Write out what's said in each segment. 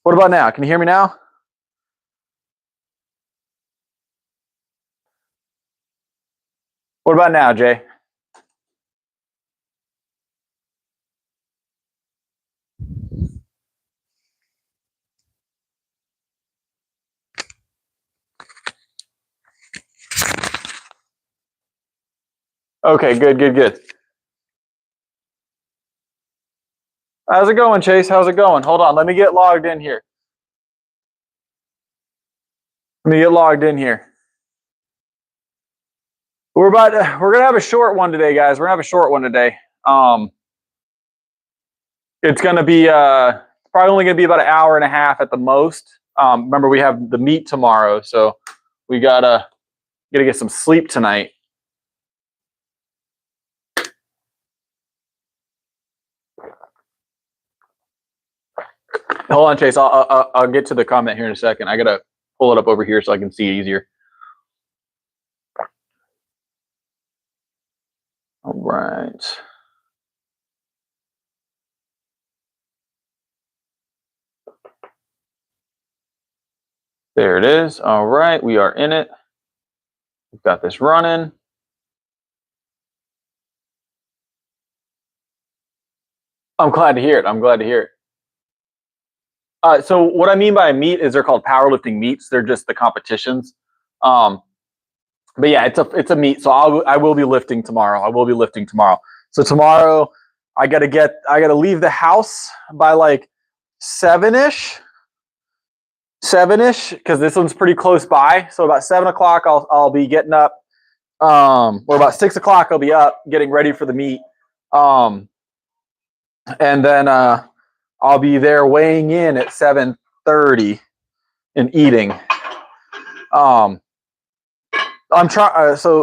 What about now? Can you hear me now? What about now, Jay? Okay, good. How's it going, Chase? How's it going? Hold on, let me get logged in here. We're gonna have a short one today, guys. We're gonna have a short one today. It's gonna be probably only gonna be about an hour and a half at the most. Remember, we have the meet tomorrow, so we gotta get some sleep tonight. Hold on, Chase. I'll get to the comment here in a second. I gotta pull it up over here so I can see it easier. All right. There it is. All right, we are in it. We've got this running. I'm glad to hear it. So what I mean by a meet is they're called powerlifting meets. They're just the competitions. But yeah, it's a meet. So I will be lifting tomorrow. So tomorrow I gotta leave the house by like 7-ish, because this one's pretty close by. So about 7 o'clock I'll be getting up. Or about 6 o'clock I'll be up getting ready for the meet. And then I'll be there weighing in at 7:30 and eating. So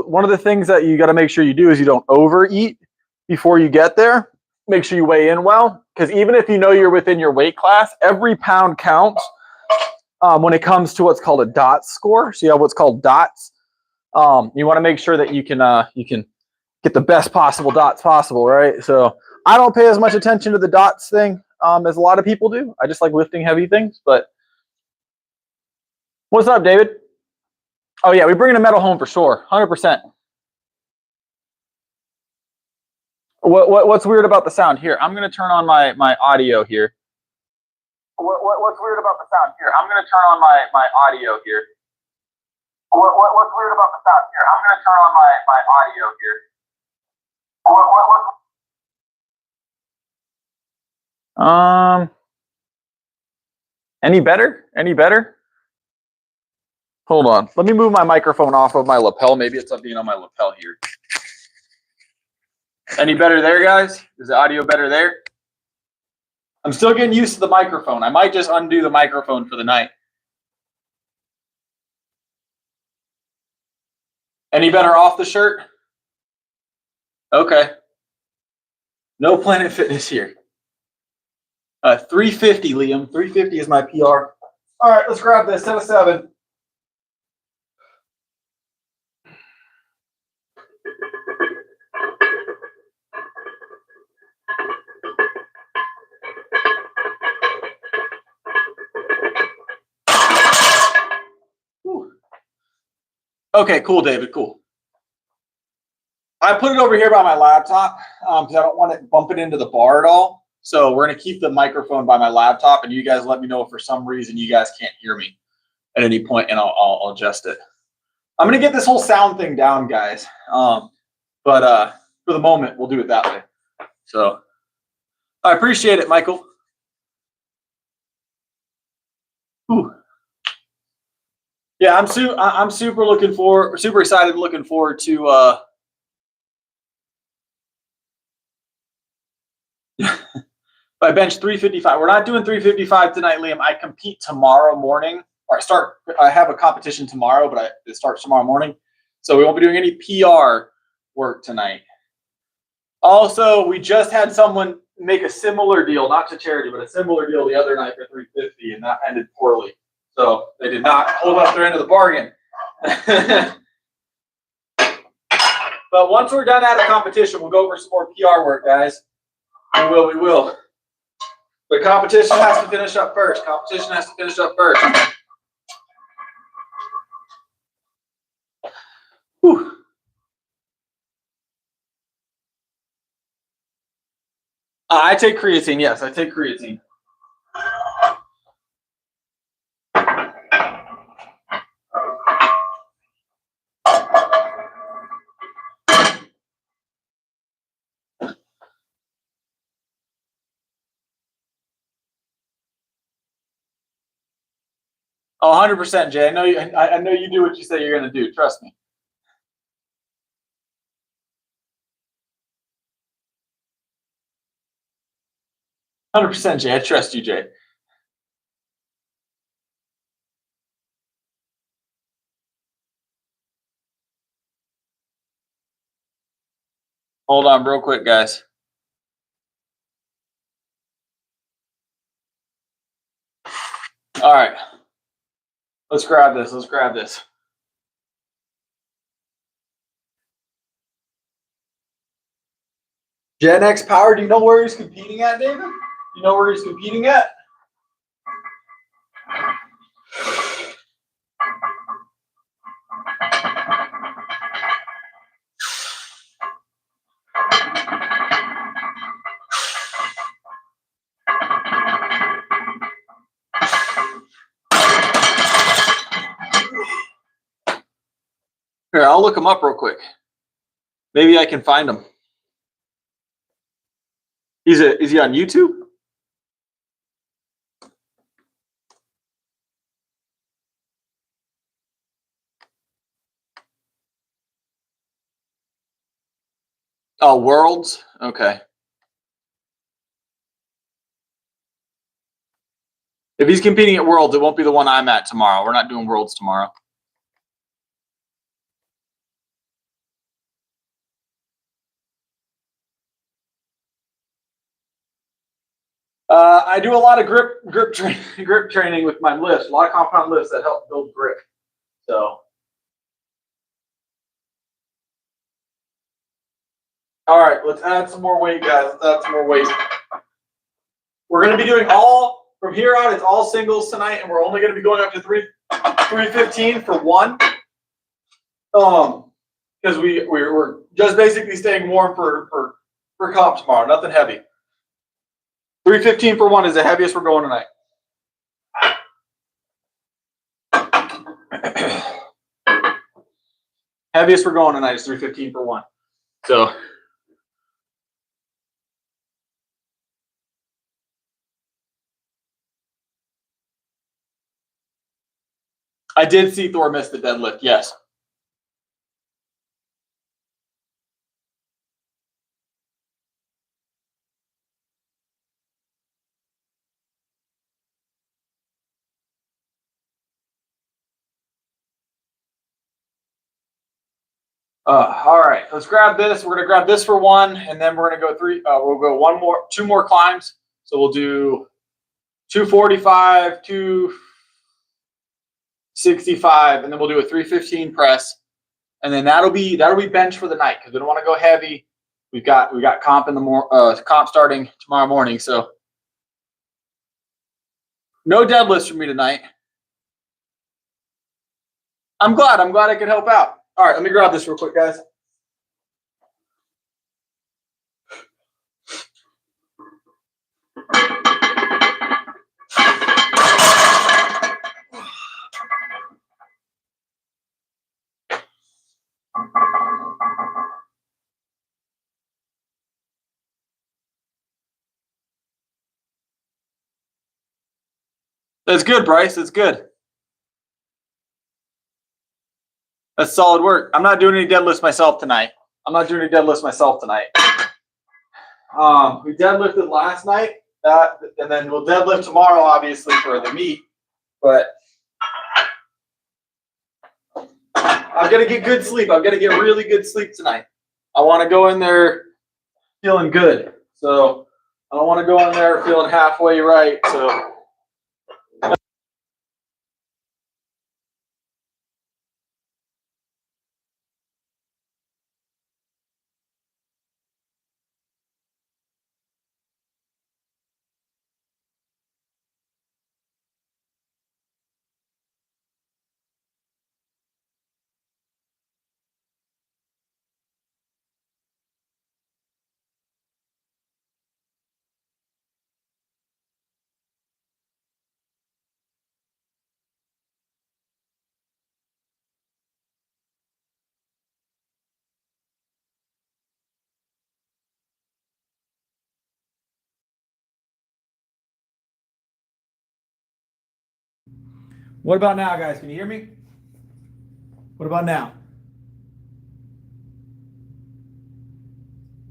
one of the things that you got to make sure you do is you don't overeat before you get there. Make sure you weigh in well, because even if you know you're within your weight class, every pound counts when it comes to what's called a DOT score. So you have what's called DOTs. You want to make sure that you can get the best possible DOTs possible, right? So I don't pay as much attention to the DOTs thing as a lot of people do. I just like lifting heavy things. But what's up, David? Oh yeah, we bring a medal home for sure, 100%. What's weird about the sound here? I'm gonna turn on my audio here. What's weird about the sound here? I'm gonna turn on my audio here. What's weird about the sound here? I'm gonna turn on my audio here. Any better? Hold on. Let me move my microphone off of my lapel. Maybe it's being on my lapel here. Any better there, guys? Is the audio better there? I'm still getting used to the microphone. I might just undo the microphone for the night. Any better off the shirt? Okay. No Planet Fitness here. 350, Liam. 350 is my PR. All right, let's grab this. 7 of 7. Okay, cool, David. Cool. I put it over here by my laptop because I don't want it bumping into the bar at all. So we're going to keep the microphone by my laptop, and you guys let me know if for some reason you guys can't hear me at any point, and I'll adjust it. I'm going to get this whole sound thing down, guys. But for the moment, we'll do it that way. So I appreciate it, Michael. Ooh. Yeah, I'm super excited, looking forward to I bench 355. We're not doing 355 tonight, Liam. I compete tomorrow morning, or I have a competition tomorrow, but it starts tomorrow morning. So we won't be doing any PR work tonight. Also, we just had someone make a similar deal, not to charity, but a similar deal the other night for 350, and that ended poorly. So they did not hold up their end of the bargain. But once we're done at a competition, we'll go over some more PR work, guys. We will. But competition has to finish up first. Competition has to finish up first. Whew. I take creatine. Yes, I take creatine. Oh, 100%, Jay. I know you. I know you do what you say you're going to do. Trust me. 100%, Jay. I trust you, Jay. Hold on, real quick, guys. All right. Let's grab this. Let's grab this. Gen X Power. Do you know where he's competing at, David? You know where he's competing at? Here, I'll look him up real quick. Maybe I can find him. Is he on YouTube? Oh, Worlds? Okay. If he's competing at Worlds, it won't be the one I'm at tomorrow. We're not doing Worlds tomorrow. I do a lot of grip training with my lifts, a lot of compound lifts that help build grip. So, all right, let's add some more weight, guys. Let's add some more weight. We're going to be doing all from here out. It's all singles tonight, and we're only going to be going up to 315 for one. Because we're just basically staying warm for comp tomorrow. Nothing heavy. 315 for one is the heaviest we're going tonight. Heaviest we're going tonight is 315 for one. So I did see Thor miss the deadlift, yes. All right, let's grab this. We're gonna grab this for one, and then we're gonna go we'll go two more climbs. So we'll do 245, 265, and then we'll do a 315 press, and then that'll be bench for the night because we don't want to go heavy. We got comp in the comp starting tomorrow morning, so no deadlifts for me tonight. I'm glad I could help out. All right, let me grab this real quick, guys. That's good, Bryce. That's good. That's solid work. I'm not doing any deadlifts myself tonight. We deadlifted last night, and then we'll deadlift tomorrow, obviously, for the meet. But I've got to get good sleep. I've got to get really good sleep tonight. I want to go in there feeling good. So I don't want to go in there feeling halfway right. So. What about now, guys? Can you hear me? What about now?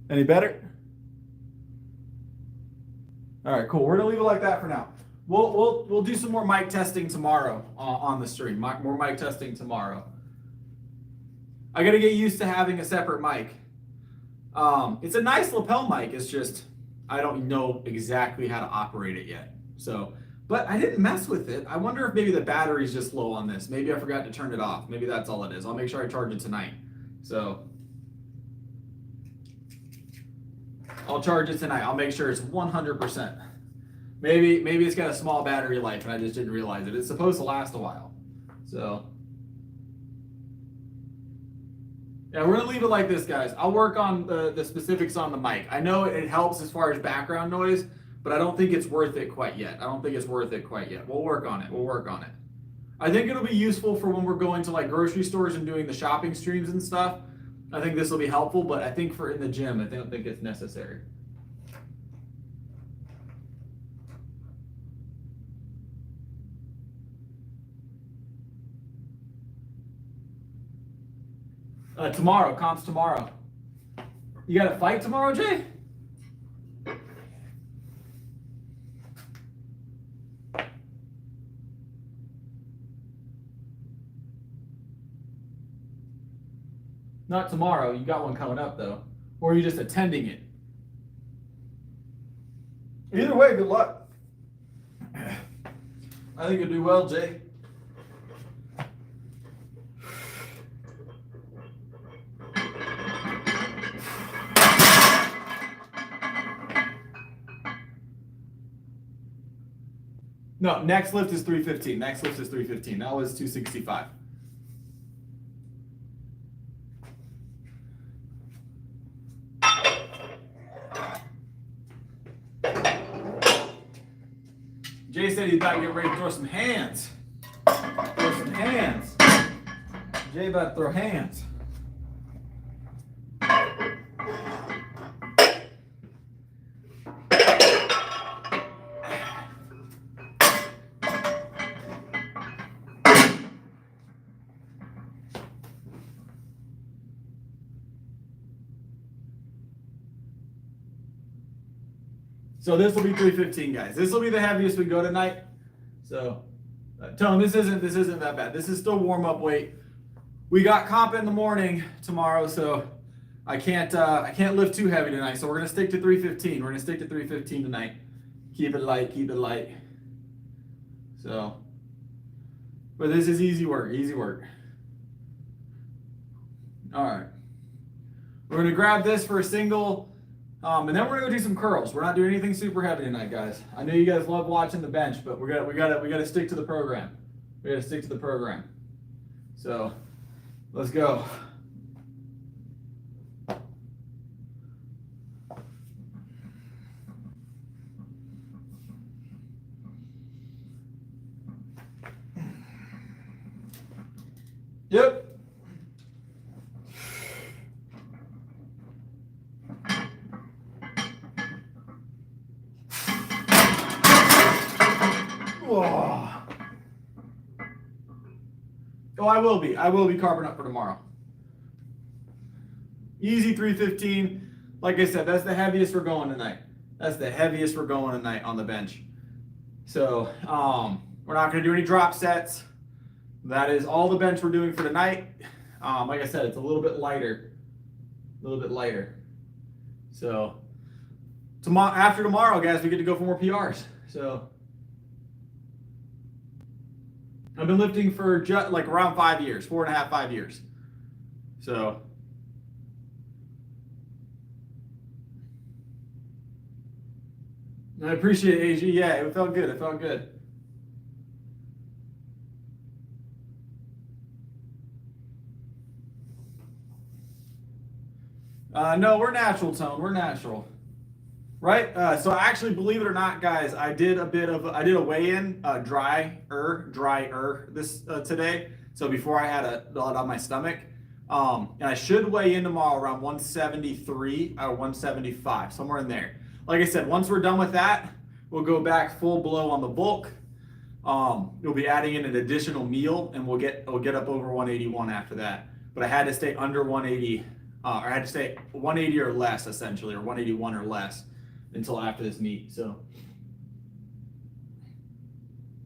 Any better? All right, cool. We're gonna leave it like that for now. We'll do some more mic testing tomorrow on the stream. More mic testing tomorrow. I gotta get used to having a separate mic. It's a nice lapel mic. It's just I don't know exactly how to operate it yet. So, but I didn't mess with it. I wonder if maybe the battery's just low on this. Maybe I forgot to turn it off. Maybe that's all it is. I'll make sure I charge it tonight. So I'll charge it tonight. I'll make sure it's 100%. Maybe it's got a small battery life and I just didn't realize it. It's supposed to last a while. So yeah, we're gonna leave it like this, guys. I'll work on the specifics on the mic. I know it helps as far as background noise, but I don't think it's worth it quite yet. We'll work on it. I think it'll be useful for when we're going to like grocery stores and doing the shopping streams and stuff. I think this will be helpful, but I think for in the gym, I don't think it's necessary. Tomorrow, comps tomorrow. You got a fight tomorrow, Jay? Not tomorrow. You got one coming up, though. Or are you just attending it? Either way, good luck. I think you'll do well, Jay. No, next lift is 315. That was 265. Jay said he's about to get ready to throw some hands. Jay about to throw hands. So this will be 315, guys. This will be the heaviest we go tonight. So, Tone, this isn't that bad. This is still warm up weight. We got comp in the morning tomorrow, so I can't lift too heavy tonight. So we're gonna stick to 315. We're gonna stick to 315 tonight. Keep it light. So, but this is easy work. All right. We're gonna grab this for a single. And then we're gonna go do some curls. We're not doing anything super heavy tonight, guys. I know you guys love watching the bench, but we gotta stick to the program. So let's go. Yep. Oh, I will be carving up for tomorrow. Easy 315. Like I said, that's the heaviest we're going tonight. On the bench. So we're not going to do any drop sets. That is all the bench we're doing for tonight. Like I said, it's a little bit lighter. So after tomorrow, guys, we get to go for more PRs. So I've been lifting for just like around 5 years, 4.5, 5 years. So I appreciate it, AG. Yeah, it felt good. No, we're natural, Tone. We're natural. Right? So actually, believe it or not, guys, I did a weigh-in, drier this today. So before I had a lot on my stomach, and I should weigh in tomorrow around 173 or 175, somewhere in there. Like I said, once we're done with that, we'll go back full blow on the bulk. You'll be adding in an additional meal, and we'll get up over 181 after that. But I had to stay under 180, or I had to stay 180 or less, essentially, or 181 or less until after this meet. So,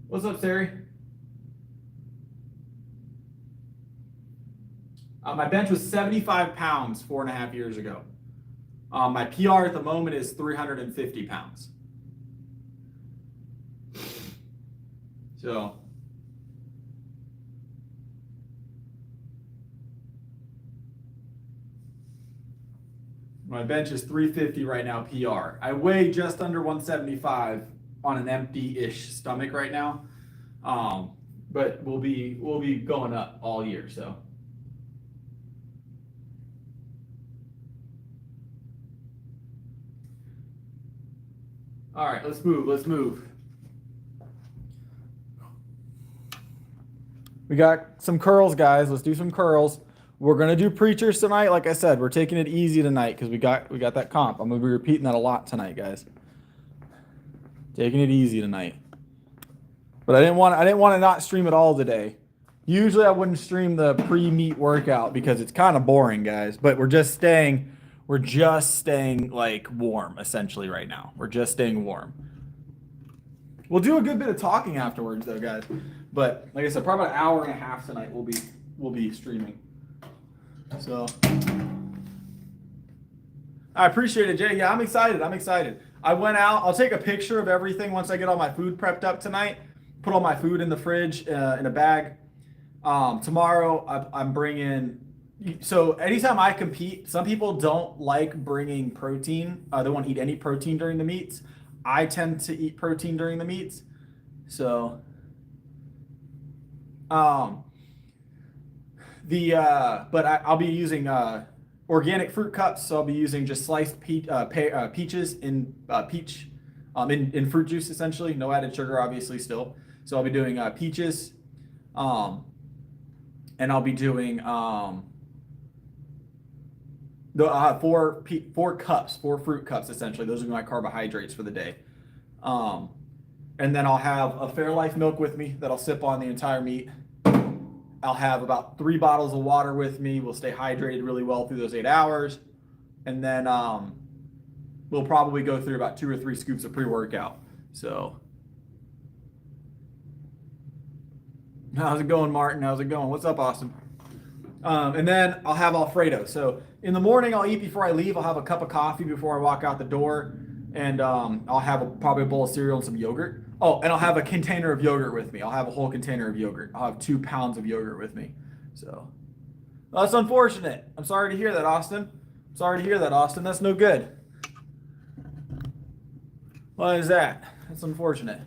what's up, Sari? My bench was 75 pounds 4.5 years ago. My PR at the moment is 350 pounds. So, my bench is 350 right now PR. I weigh just under 175 on an empty-ish stomach right now. But we'll be going up all year, so. All right, let's move. We got some curls, guys. Let's do some curls. We're gonna do preachers tonight. Like I said, we're taking it easy tonight because we got that comp. I'm gonna be repeating that a lot tonight, guys. Taking it easy tonight. But I didn't want to not stream it all today. Usually I wouldn't stream the pre-meet workout because it's kind of boring, guys. But we're just staying like warm essentially right now. We're just staying warm. We'll do a good bit of talking afterwards though, guys. But like I said, probably about an hour and a half tonight we'll be streaming. So I appreciate it, Jay. Yeah, I'm excited. I went out. I'll take a picture of everything once I get all my food prepped up tonight. Put all my food in the fridge in a bag. Tomorrow I'm bringing. So anytime I compete, some people don't like bringing protein. They won't eat any protein during the meets. I tend to eat protein during the meets. So, but I'll be using organic fruit cups. So I'll be using just sliced peaches in in fruit juice, essentially. No added sugar, obviously, still. So I'll be doing peaches, and I'll be doing four fruit cups, essentially. Those are my carbohydrates for the day. And then I'll have a Fairlife milk with me that I'll sip on the entire meet. I'll have about 3 bottles of water with me. We'll stay hydrated really well through those 8 hours. And then we'll probably go through about 2 or 3 scoops of pre-workout. So, how's it going, Martin? How's it going? What's up, Austin? And then I'll have Alfredo. So in the morning, I'll eat before I leave. I'll have a cup of coffee before I walk out the door. And I'll have probably a bowl of cereal and some yogurt. Oh, and I'll have a container of yogurt with me. I'll have a whole container of yogurt. I'll have 2 pounds of yogurt with me. So that's unfortunate. I'm sorry to hear that, Austin. That's no good. Why is that? That's unfortunate.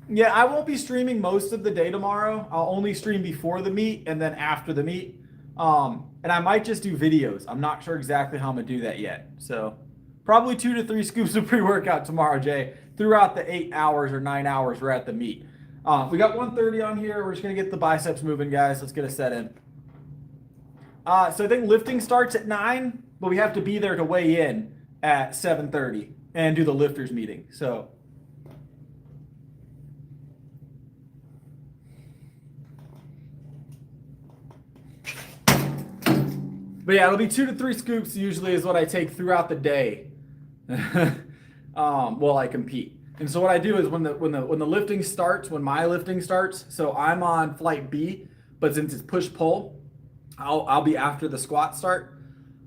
Yeah, I won't be streaming most of the day tomorrow. I'll only stream before the meet and then after the meet. And I might just do videos. I'm not sure exactly how I'm going to do that yet. So probably 2 to 3 scoops of pre-workout tomorrow, Jay, throughout the 8 hours or 9 hours we're at the meet. We got 130 on here. We're just going to get the biceps moving, guys. Let's get a set in. So I think lifting starts at 9, but we have to be there to weigh in at 7:30 and do the lifters meeting. So but yeah, it'll be 2 to 3 scoops usually is what I take throughout the day while I compete. And so what I do is when the lifting starts, when my lifting starts, so I'm on flight B, but since it's push-pull, I'll be after the squat start.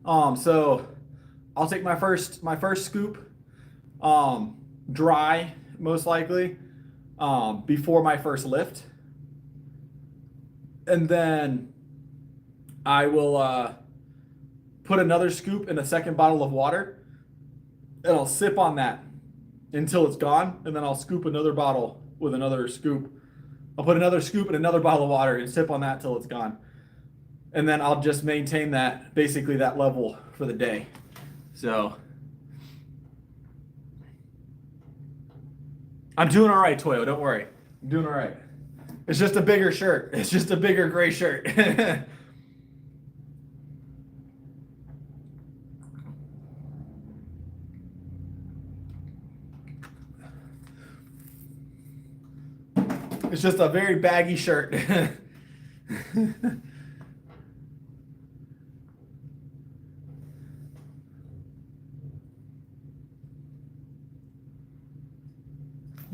So I'll take my first scoop, dry most likely, before my first lift. And then I will put another scoop in a second bottle of water, and I'll sip on that until it's gone, and then I'll scoop another bottle with another scoop. I'll put another scoop in another bottle of water and sip on that till it's gone. And then I'll just maintain that, basically that level for the day. So I'm doing all right, Toyo, don't worry. I'm doing all right. It's just a bigger shirt. It's just a bigger gray shirt. It's just a very baggy shirt.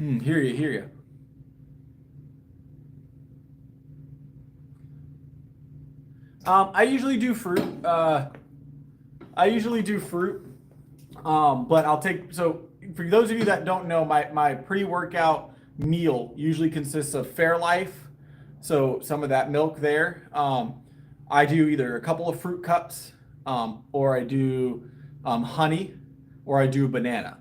Hear you. I usually do fruit. But I'll take, so for those of you that don't know, my pre-workout meal usually consists of Fairlife. So some of that milk there. I do either a couple of fruit cups, or I do honey, or I do banana.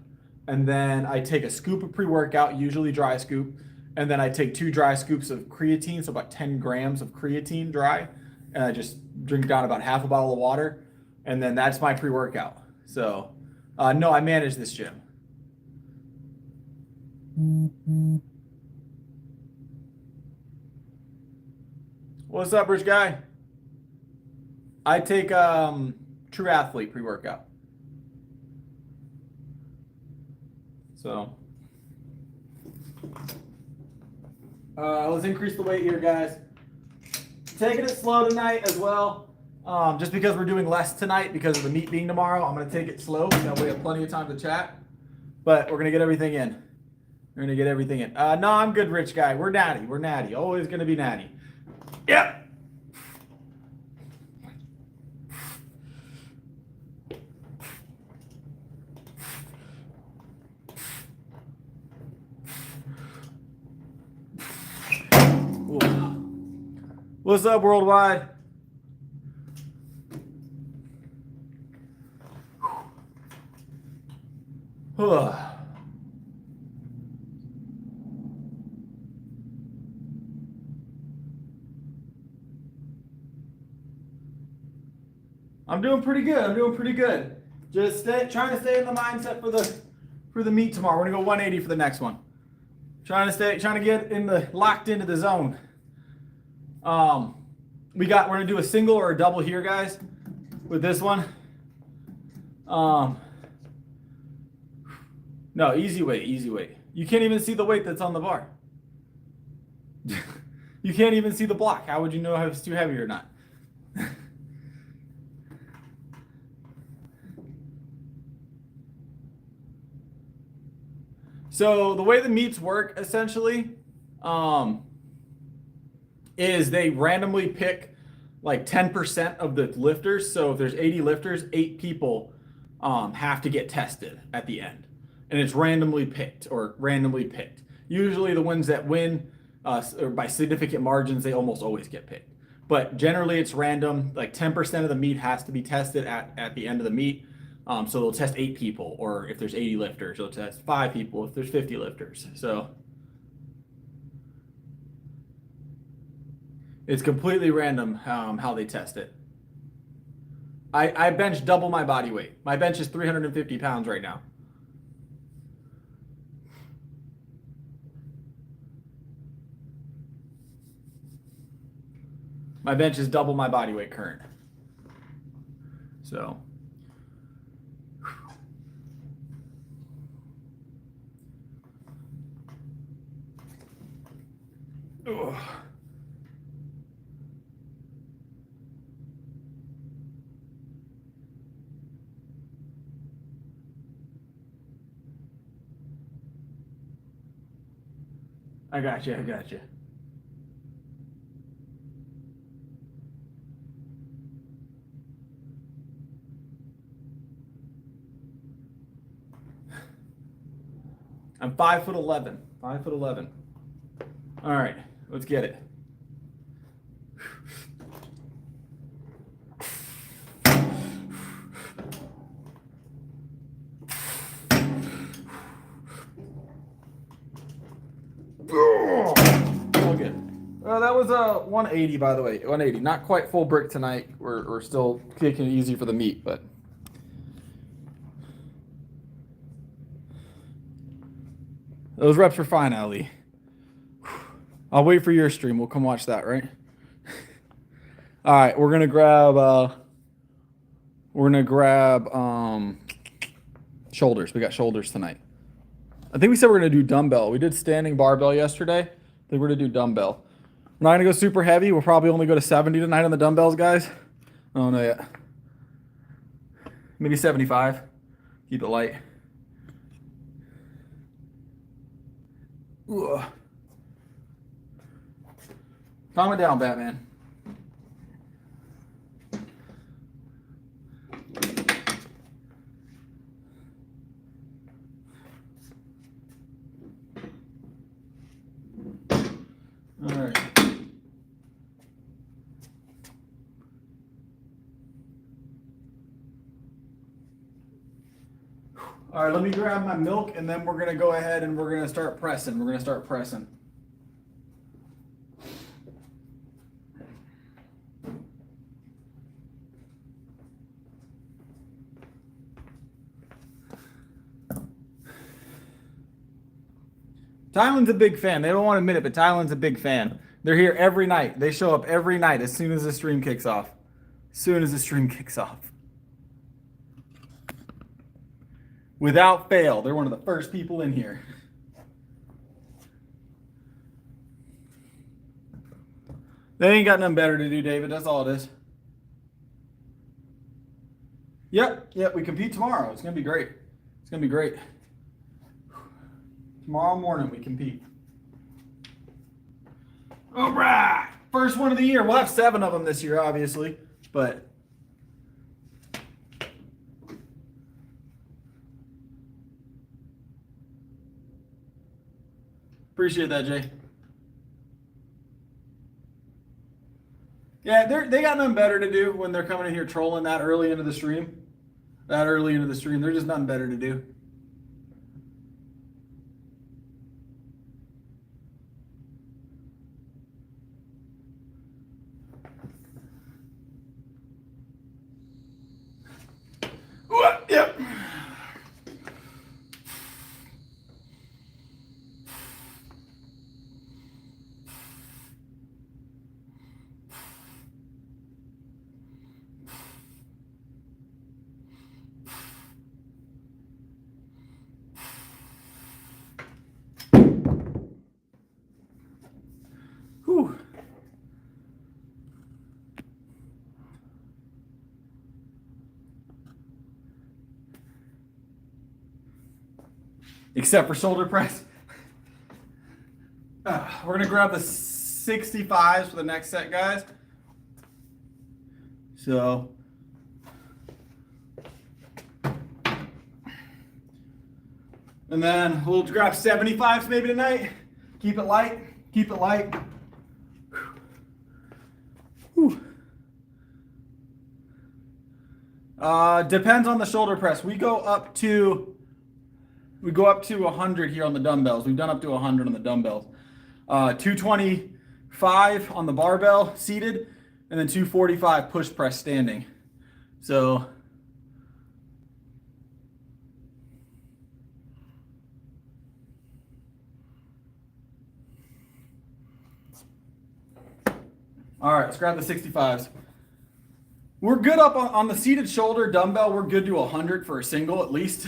And then I take a scoop of pre-workout, usually dry scoop. And then I take 2 dry scoops of creatine, so about 10 grams of creatine dry. And I just drink down about half a bottle of water. And then that's my pre-workout. So, no, I manage this gym. What's up, rich guy? I take True Athlete pre-workout. So, let's increase the weight here, guys. Taking it slow tonight as well. Just because we're doing less tonight because of the meet being tomorrow, I'm going to take it slow. That way we have plenty of time to chat. But we're going to get everything in. We're going to get everything in. No, I'm good, rich guy. We're natty. We're natty. Always going to be natty. Yep. What's up, worldwide? I'm doing pretty good. Just trying to stay in the mindset for the meet tomorrow. We're gonna go 180 for the next one. Trying to get locked into the zone. We're gonna do a single or a double here, guys, with this one. No, easy weight. You can't even see the weight that's on the bar. You can't even see the block. How would you know if it's too heavy or not? So the way the meets work, essentially, is they randomly pick like 10% of the lifters. So if there's 80 lifters, 8 people have to get tested at the end. And it's randomly picked. Usually the ones that win or by significant margins, they almost always get picked. But generally it's random. Like 10% of the meet has to be tested at the end of the meet. So they'll test 8 people, or if there's 80 lifters, they'll test 5 people if there's 50 lifters. So it's completely random how they test it. I bench double my body weight. My bench is 350 pounds right now. My bench is double my body weight current. So. Ugh. I got you. I'm 5'11". 5'11". All right, let's get it. All good. That was 180, by the way. 180. Not quite full brick tonight. We're still taking it easy for the meet, but. Those reps are fine, Ali. I'll wait for your stream. We'll come watch that, right? All right, we're gonna grab shoulders. We got shoulders tonight. I think we said we're gonna do dumbbell. We did standing barbell yesterday. think we're gonna do dumbbell. We're not gonna go super heavy. We'll probably only go to 70 tonight on the dumbbells, guys. I don't know yet. Maybe 75. Keep it light. Ugh. Calm it down, Batman. All right. All right, let me grab my milk and then we're going to go ahead and we're going to start pressing. We're going to start pressing. Tylen's a big fan. They don't want to admit it, but Tylen's a big fan. They're here every night. They show up every night as soon as the stream kicks off. As soon as the stream kicks off. Without fail, they're one of the first people in here. They ain't got nothing better to do, David. That's all it is. Yep, we compete tomorrow. It's going to be great. It's going to be great. Tomorrow morning we compete. All right. First one of the year. We'll have 7 of them this year, obviously. But appreciate that, Jay. Yeah, they got nothing better to do when they're coming in here trolling that early into the stream. That early into the stream. There's just nothing better to do. Yep. Whew. Except for shoulder press. We're going to grab the 65s for the next set, guys. So, and then we'll grab 75s maybe tonight. Keep it light. Keep it light. Whew. Depends on the shoulder press. We go up to 100 here on the dumbbells. We've done up to 100 on the dumbbells. 225 on the barbell seated, and then 245 push press standing. So all right, let's grab the 65s. We're good up on the seated shoulder dumbbell. We're good to 100 for a single at least,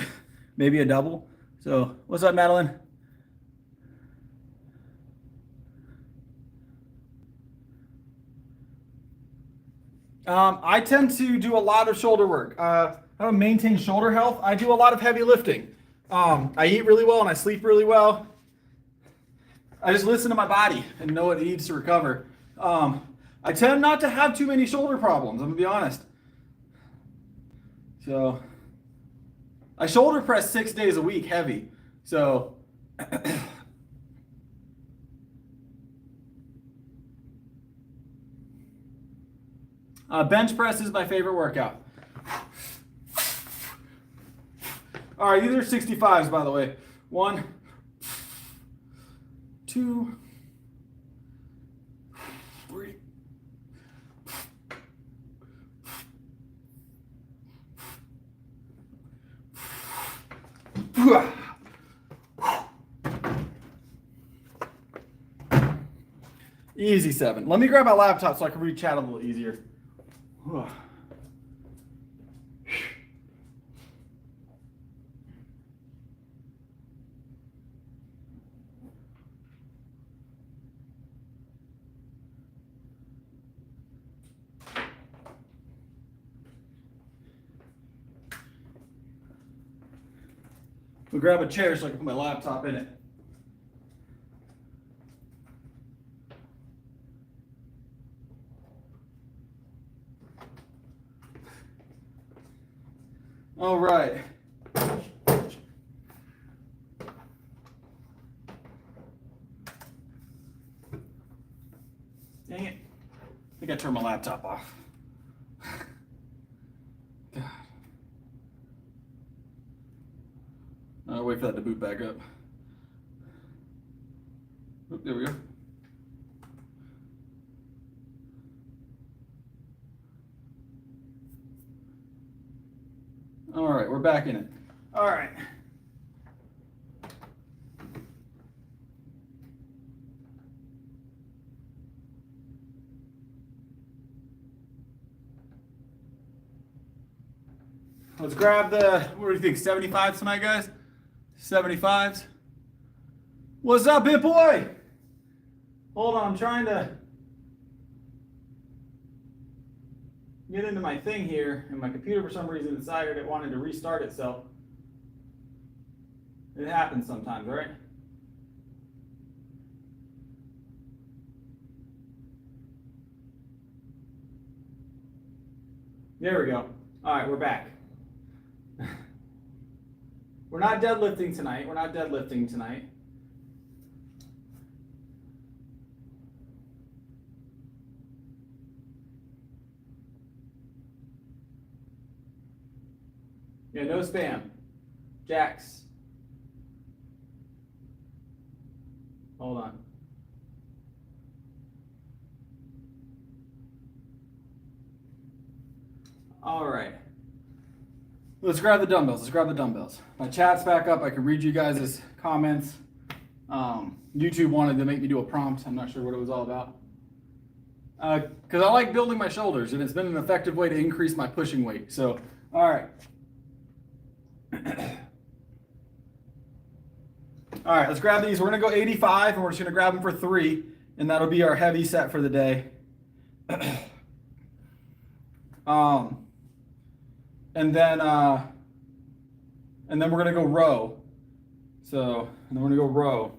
maybe a double. So what's up, Madeline? I tend to do a lot of shoulder work. I don't maintain shoulder health. I do a lot of heavy lifting. I eat really well and I sleep really well. I just listen to my body and know what it needs to recover. I tend not to have too many shoulder problems, I'm gonna be honest. So I shoulder press 6 days a week heavy. So bench press is my favorite workout. All right, these are 65s, by the way. 1, 2, 3. Easy 7. Let me grab my laptop so I can read chat a little easier. We'll grab a chair so I can put my laptop in it. All right. Dang it. I think I turned my laptop off. God. I'll wait for that to boot back up. Oh, there we go. All right, we're back in it. All right. Let's grab the, what do you think, 75s tonight, guys? 75s. What's up, hit boy? Hold on, I'm trying to get into my thing here, and my computer for some reason decided it wanted to restart itself. It happens sometimes, right? There we go. All right, we're back. We're not deadlifting tonight. We're not deadlifting tonight. Yeah, no spam. Jax. Hold on. All right. Let's grab the dumbbells. Let's grab the dumbbells. My chat's back up. I can read you guys' comments. YouTube wanted to make me do a prompt. I'm not sure what it was all about. Because I like building my shoulders, and it's been an effective way to increase my pushing weight. So, all right. All right, let's grab these. We're going to go 85, and we're just going to grab them for 3, and that'll be our heavy set for the day. And then we're going to go row. So, and then we're going to go row.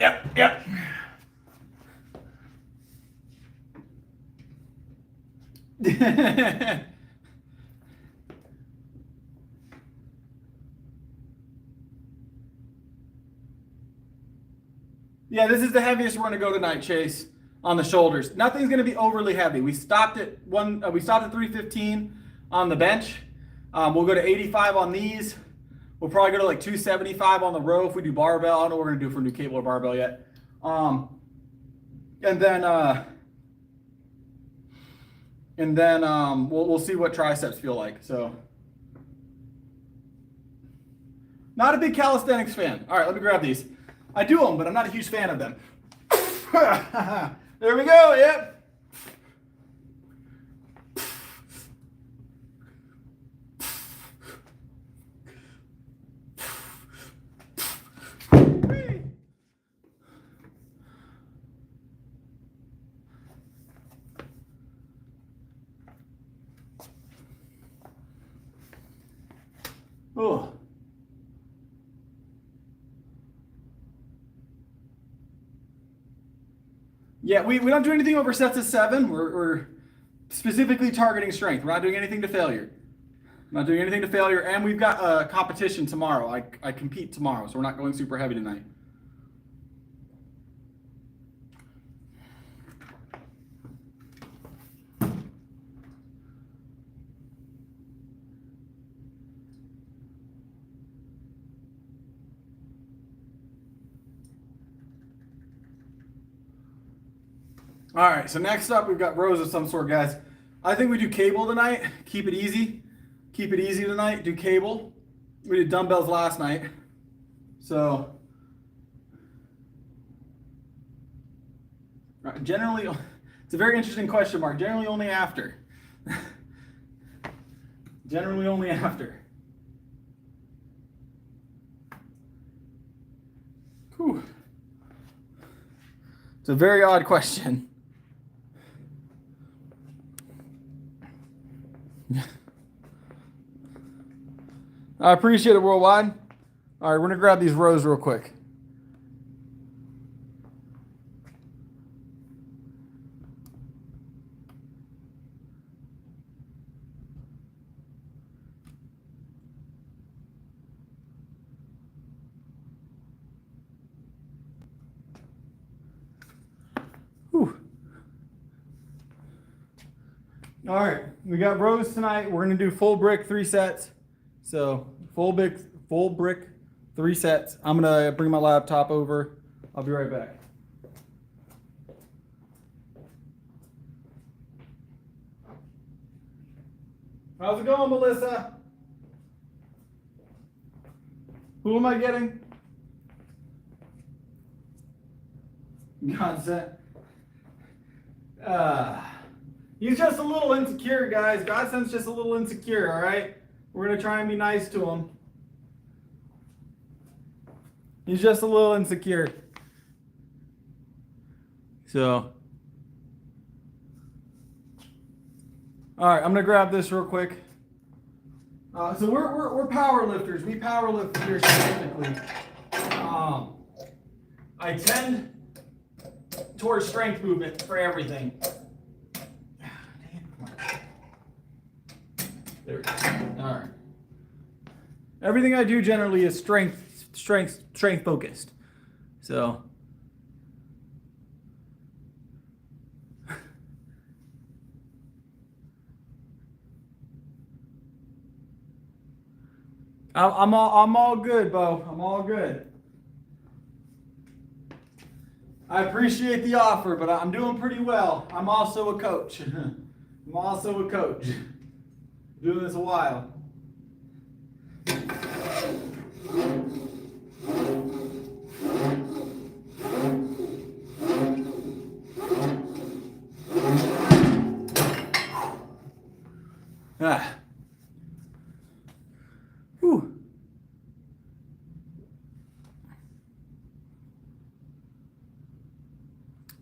Yep. Yeah, this is the heaviest we're going to go tonight, Chase, on the shoulders. Nothing's going to be overly heavy. We stopped at 315 on the bench. We'll go to 85 on these. We'll probably go to like 275 on the row if we do barbell. I don't know what we're going to do if we're going to do cable or barbell yet. And then we'll see what triceps feel like. So, not a big calisthenics fan. All right, let me grab these. I do them, but I'm not a huge fan of them. There we go, yep. Oh. Yeah, we don't do anything over sets of 7. We're specifically targeting strength. We're not doing anything to failure. And we've got a competition tomorrow. I compete tomorrow, so we're not going super heavy tonight. All right, so next up, we've got rows of some sort, guys. I think we do cable tonight. Keep it easy. Keep it easy tonight. Do cable. We did dumbbells last night. So, generally, it's a very interesting question mark. Generally only after. Generally only after. Whew. It's a very odd question. I appreciate it, Worldwide. All right, we're gonna grab these rows real quick. Whew. All right, we got rows tonight. We're gonna do full brick 3 sets. So full brick 3 sets. I'm gonna bring my laptop over. I'll be right back. How's it going, Melissa? Who am I getting? God's he's just a little insecure, guys. Godsend's just a little insecure, all right? We're going to try and be nice to him. He's just a little insecure. So, all right, I'm going to grab this real quick. So we're power lifters. We power lift here specifically. I tend towards strength movement for everything. There we go. All right. Everything I do generally is strength focused. So I'm all good, Bo. I'm all good. I appreciate the offer, but I'm doing pretty well. I'm also a coach. I'm also a coach. Doing this a while. Whew.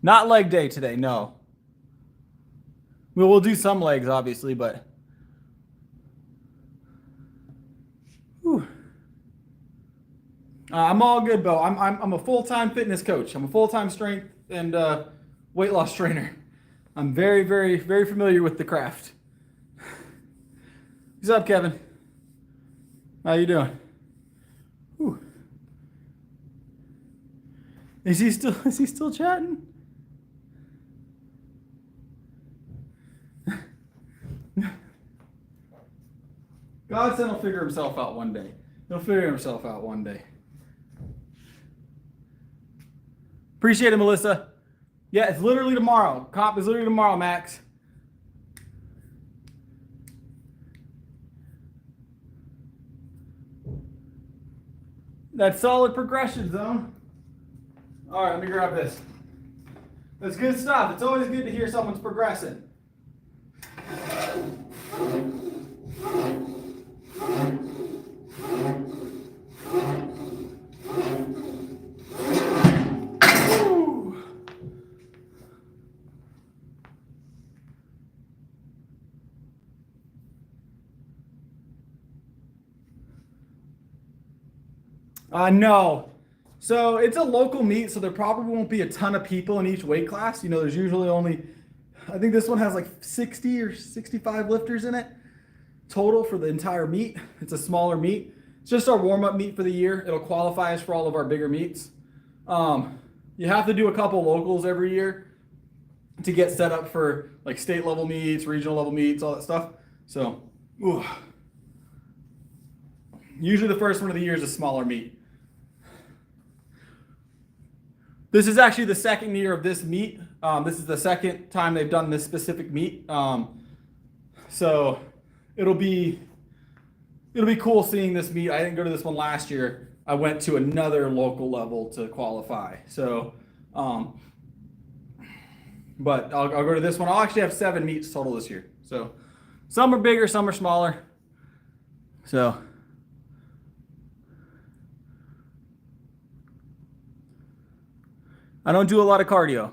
Not leg day today, no. We'll do some legs, obviously, but I'm all good, Bo. I'm a full-time fitness coach. I'm a full-time strength and weight loss trainer. I'm very, very, very familiar with the craft. What's up, Kevin? How you doing? Whew. Is he still chatting? Godson will figure himself out one day. He'll figure himself out one day. Appreciate it, Melissa. Yeah, it's literally tomorrow. Comp is literally tomorrow, Max. That's solid progression, Zone. All right, let me grab this. That's good stuff. It's always good to hear someone's progressing. No. So it's a local meet, so there probably won't be a ton of people in each weight class. You know, there's usually only, I think this one has like 60 or 65 lifters in it total for the entire meet. It's a smaller meet. It's just our warm-up meet for the year. It'll qualify us for all of our bigger meets. You have to do a couple locals every year to get set up for like state level meets, regional level meets, all that stuff. So, usually the first one of the year is a smaller meet. This is actually the second year of this meet. This is the second time they've done this specific meet. So it'll be cool seeing this meet. I didn't go to this one last year. I went to another local level to qualify. So, but I'll go to this one. I'll actually have 7 meets total this year. So some are bigger, some are smaller. So. I don't do a lot of cardio.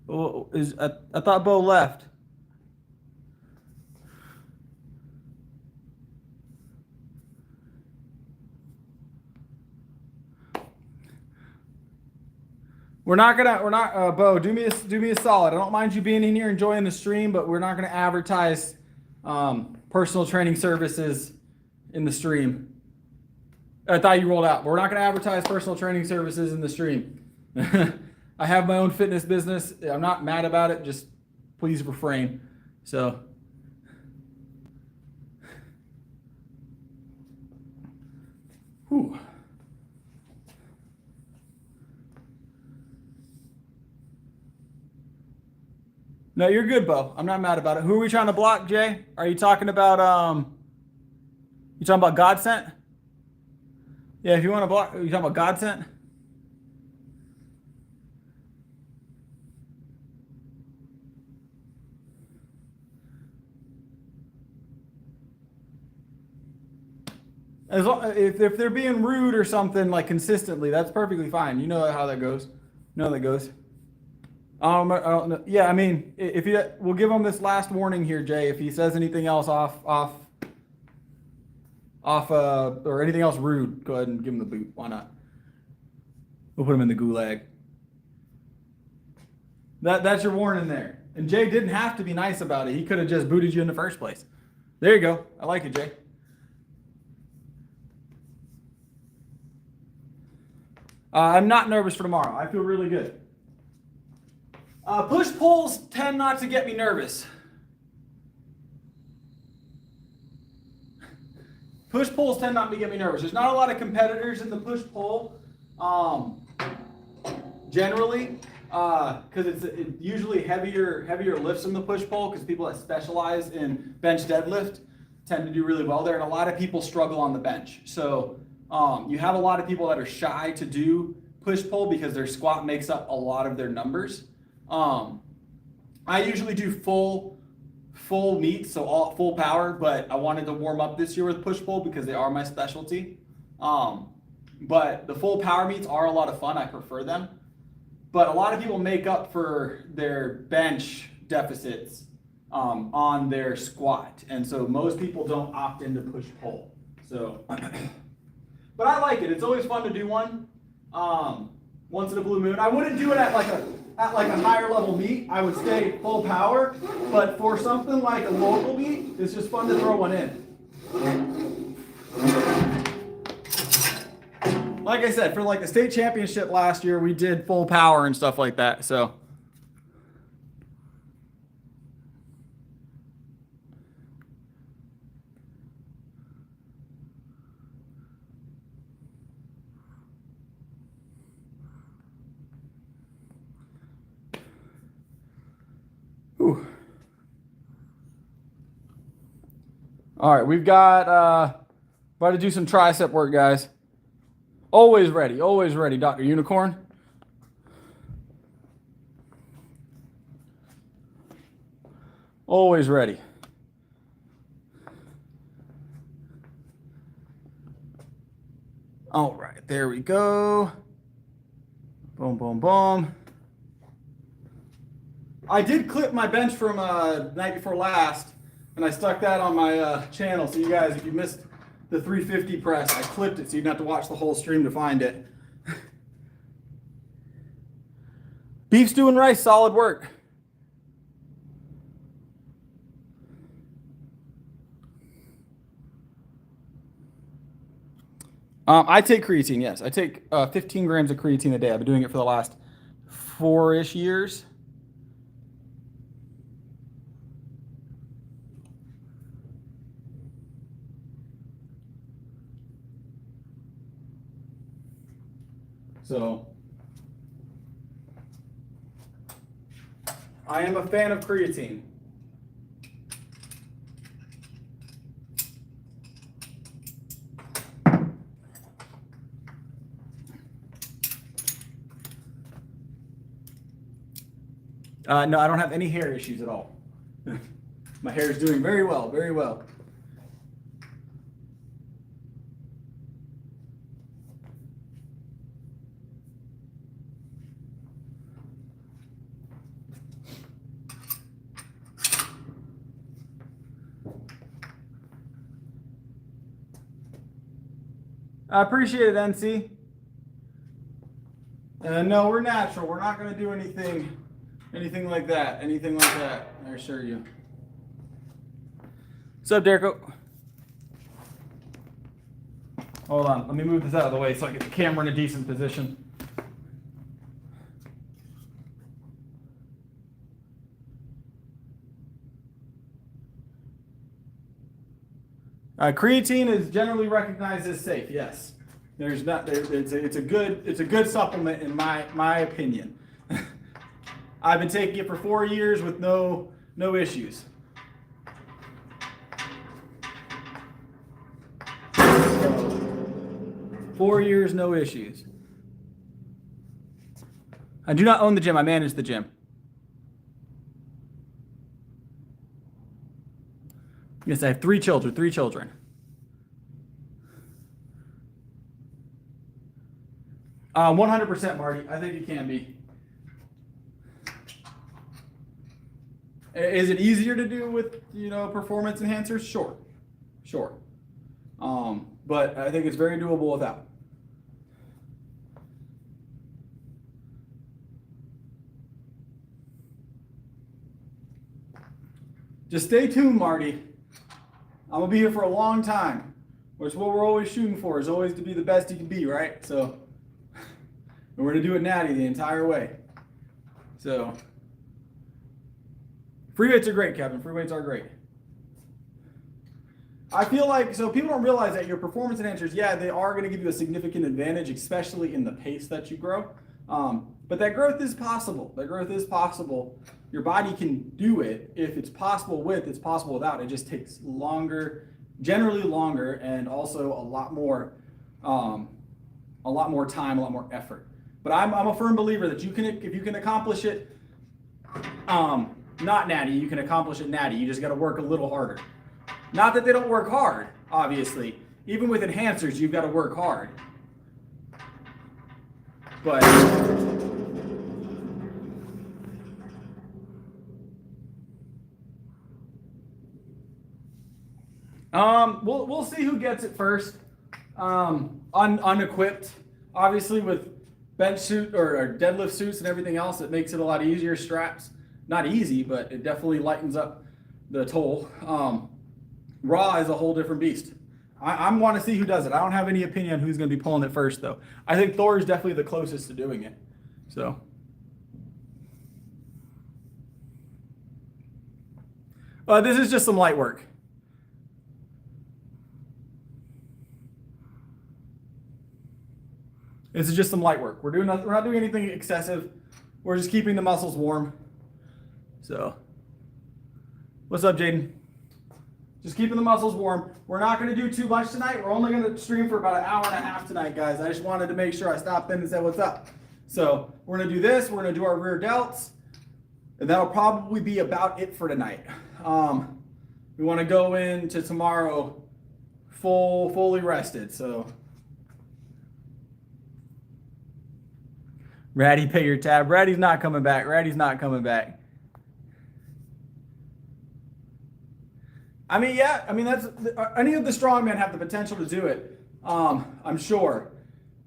Oh, I thought Bo left. We're not, Bo, do me a solid. I don't mind you being in here enjoying the stream, but we're not gonna advertise personal training services in the stream. I thought you rolled out, but we're not gonna advertise personal training services in the stream. I have my own fitness business. I'm not mad about it, just please refrain. So. Whew. No, you're good, Bo. I'm not mad about it. Who are we trying to block, Jay? Are you talking about you talking about Godsent? Yeah, if you want to block, are you talking about Godsent? As long, if they're being rude or something like consistently, that's perfectly fine. You know how that goes. You know how that goes. Yeah, I mean, if we'll give him this last warning here, Jay. If he says anything else or anything else rude, go ahead and give him the boot. Why not? We'll put him in the gulag. That's your warning there. And Jay didn't have to be nice about it. He could have just booted you in the first place. There you go. I like it, Jay. I'm not nervous for tomorrow. I feel really good. Push pulls tend not to get me nervous. Push pulls tend not to get me nervous. There's not a lot of competitors in the push pull, generally, because it's usually heavier lifts in the push pull. Because people that specialize in bench deadlift tend to do really well there, and a lot of people struggle on the bench. So you have a lot of people that are shy to do push pull because their squat makes up a lot of their numbers. I usually do full meets, so full power, but I wanted to warm up this year with push pull because they are my specialty. But the full power meets are a lot of fun. I prefer them. But a lot of people make up for their bench deficits on their squat. And so most people don't opt into push pull. So, but I like it. It's always fun to do one once in a blue moon. I wouldn't do it at like a higher level meet. I would stay full power, but for something like a local meet, it's just fun to throw one in. Like I said, for like the state championship last year, we did full power and stuff like that. So. Ooh. All right, we've got about to do some tricep work, guys. Always ready, Dr. Unicorn. Always ready. All right, there we go. Boom, boom, boom. I did clip my bench from night before last, and I stuck that on my channel. So you guys, if you missed the 350 press, I clipped it so you didn't have to watch the whole stream to find it. Beef stew and rice, solid work. I take creatine, yes. I take 15 grams of creatine a day. I've been doing it for the last 4-ish years. So I am a fan of creatine. No, I don't have any hair issues at all. My hair is doing very well, very well. I appreciate it, NC. No, we're natural. We're not going to do anything like that. Anything like that, I assure you. What's up, Derek? Hold on. Let me move this out of the way so I get the camera in a decent position. Creatine is generally recognized as safe. Yes, there's not. It's a good supplement in my opinion. I've been taking it for 4 years with no issues. So, 4 years, no issues. I do not own the gym. I manage the gym. Yes, I have 3 children. 3 children. 100%, Marty. I think it can be. Is it easier to do with, performance enhancers? Sure. But I think it's very doable without. Just stay tuned, Marty. I'm gonna be here for a long time, which is what we're always shooting for, is always to be the best you can be, right? So, and we're gonna do it natty the entire way. So, free weights are great, Kevin. Free weights are great. I feel like, so people don't realize that your performance enhancers, yeah, they are gonna give you a significant advantage, especially in the pace that you grow. But that growth is possible. That growth is possible. Your body can do it. If it's possible with, it's possible without. It just takes longer, generally longer, and also a lot more time, a lot more effort. But I'm a firm believer that if you can accomplish it, not natty, you can accomplish it natty. You just got to work a little harder. Not that they don't work hard, obviously. Even with enhancers, you've got to work hard. But we'll see who gets it first. Unequipped, obviously, with bench suit or deadlift suits and everything else, it makes it a lot easier. Straps, not easy, but it definitely lightens up the toll. Raw is a whole different beast. I want to see who does it. I don't have any opinion on who's going to be pulling it first, though. I think Thor is definitely the closest to doing it. So, this is just some light work. This is just some light work. We're not doing anything excessive. We're just keeping the muscles warm. So, what's up, Jaden? Just keeping the muscles warm. We're not going to do too much tonight. We're only going to stream for about an hour and a half tonight, guys. I just wanted to make sure I stopped in and said what's up. So we're going to do this. We're going to do our rear delts. And that'll probably be about it for tonight. We want to go into tomorrow fully rested. So, Ratty, pay your tab. Ratty's not coming back. Ratty's not coming back. I mean, yeah. I mean, that's any of the strongmen have the potential to do it. I'm sure.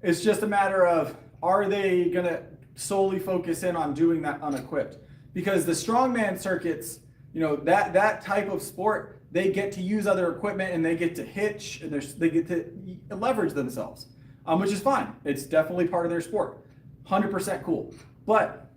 It's just a matter of, are they gonna solely focus in on doing that unequipped? Because the strongman circuits, that type of sport, they get to use other equipment and they get to hitch and they get to leverage themselves, which is fine. It's definitely part of their sport. 100% cool. But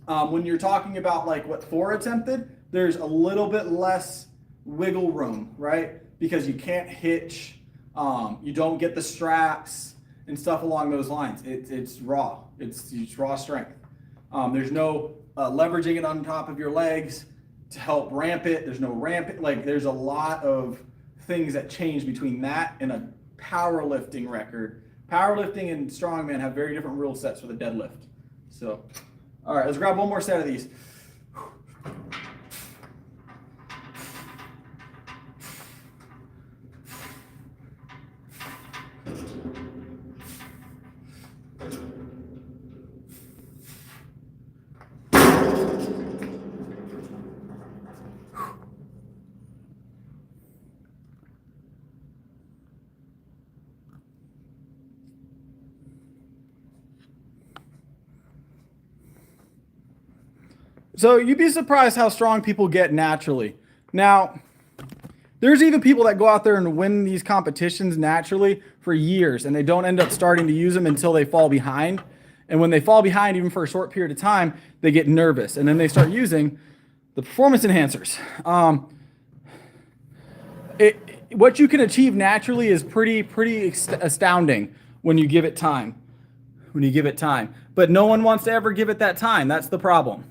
when you're talking about like what Thor attempted, there's a little bit less wiggle room, right? Because you can't hitch, you don't get the straps and stuff along those lines. It's raw. It's raw strength. There's no leveraging it on top of your legs to help ramp it. There's no ramp. Like there's a lot of things that change between that and a powerlifting record. Powerlifting and strongman have very different rule sets for the deadlift. So, all right, let's grab one more set of these. So you'd be surprised how strong people get naturally. Now, there's even people that go out there and win these competitions naturally for years, and they don't end up starting to use them until they fall behind. And when they fall behind, even for a short period of time, they get nervous, and then they start using the performance enhancers. What you can achieve naturally is pretty astounding when you give it time. When you give it time, but no one wants to ever give it that time. That's the problem.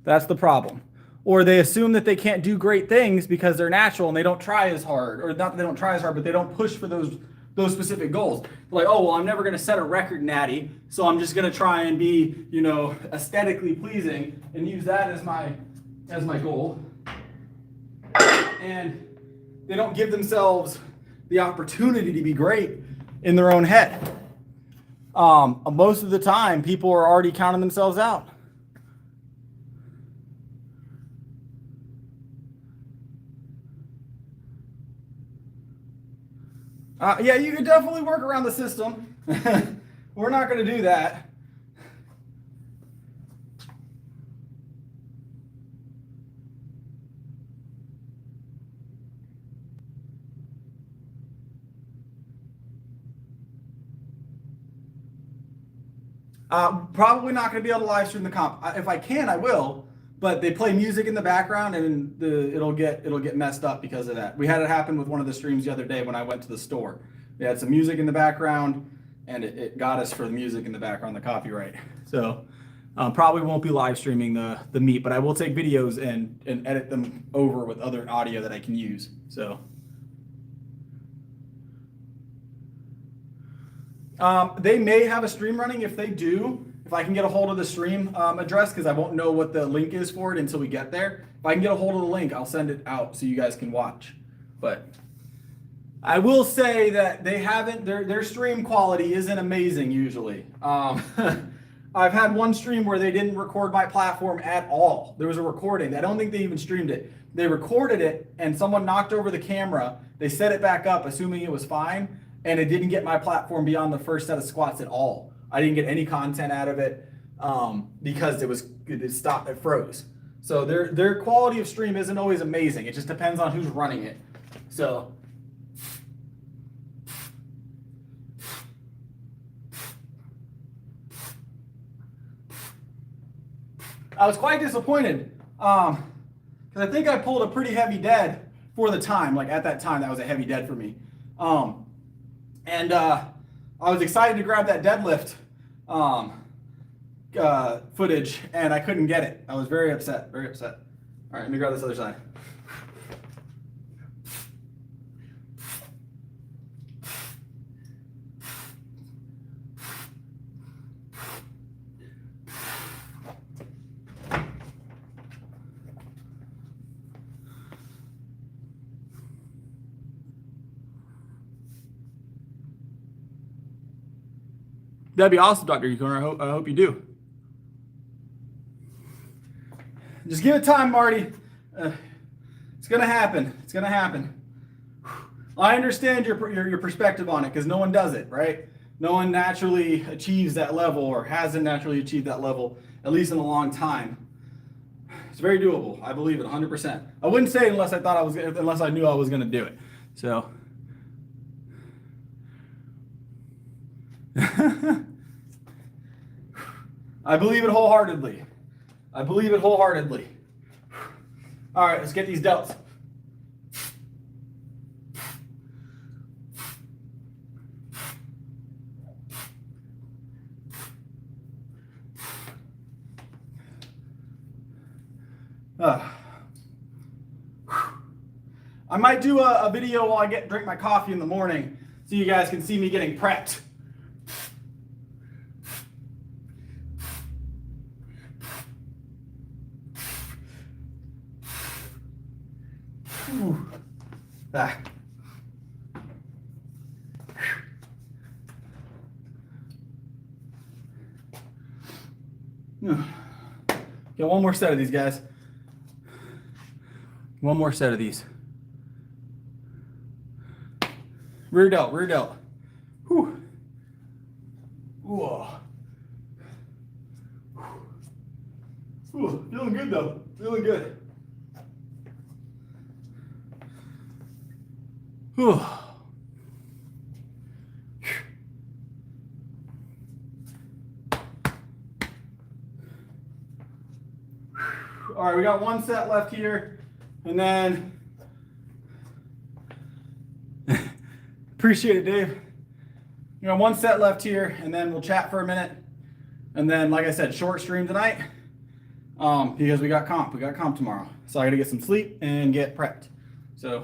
That's the problem. Or they assume that they can't do great things because they're natural and they don't try as hard, or not that they don't try as hard, but they don't push for those specific goals. They're like, oh, well, I'm never going to set a record natty, so I'm just going to try and be, aesthetically pleasing and use that as my goal. And they don't give themselves the opportunity to be great in their own head. Most of the time, people are already counting themselves out. Yeah, you can definitely work around the system. We're not going to do that. Probably not going to be able to live stream the comp. If I can, I will. But they play music in the background, and it'll get messed up because of that. We had it happen with one of the streams the other day when I went to the store. We had some music in the background, and it got us for the music in the background, the copyright. So probably won't be live streaming the meet, but I will take videos and edit them over with other audio that I can use. So they may have a stream running. If they do, if I can get a hold of the stream address, because I won't know what the link is for it until we get there. If I can get a hold of the link, I'll send it out so you guys can watch. But I will say that they haven't, their stream quality isn't amazing usually. I've had one stream where they didn't record my platform at all. There was a recording. I don't think they even streamed it. They recorded it and someone knocked over the camera. They set it back up assuming it was fine, and it didn't get my platform beyond the first set of squats at all. I didn't get any content out of it because it stopped, it froze. So their quality of stream isn't always amazing. It just depends on who's running it. So I was quite disappointed because I think I pulled a pretty heavy dead for the time. Like at that time, that was a heavy dead for me. I was excited to grab that deadlift footage, and I couldn't get it. I was very upset, very upset. All right, let me grab this other side. That'd be awesome, Dr. Ecorner. I hope you do. Just give it time, Marty. It's gonna happen. It's gonna happen. I understand your perspective on it because no one does it, right? No one naturally achieves that level or hasn't naturally achieved that level, at least in a long time. It's very doable. I believe it 100%. I wouldn't say it unless I knew I was gonna do it. So. I believe it wholeheartedly. I believe it wholeheartedly. All right, let's get these delts. I might do a video while I drink my coffee in the morning so you guys can see me getting prepped. Ah. Get one more set of these, guys. One more set of these. Rear delt, rear delt. Whew. Whoa. Ooh, feeling good though. Feeling good. Whew. All right, we got one set left here, and then appreciate it, Dave. You know, one set left here, and then we'll chat for a minute, and then, like I said, short stream tonight, because we got comp tomorrow, so I got to get some sleep and get prepped. So.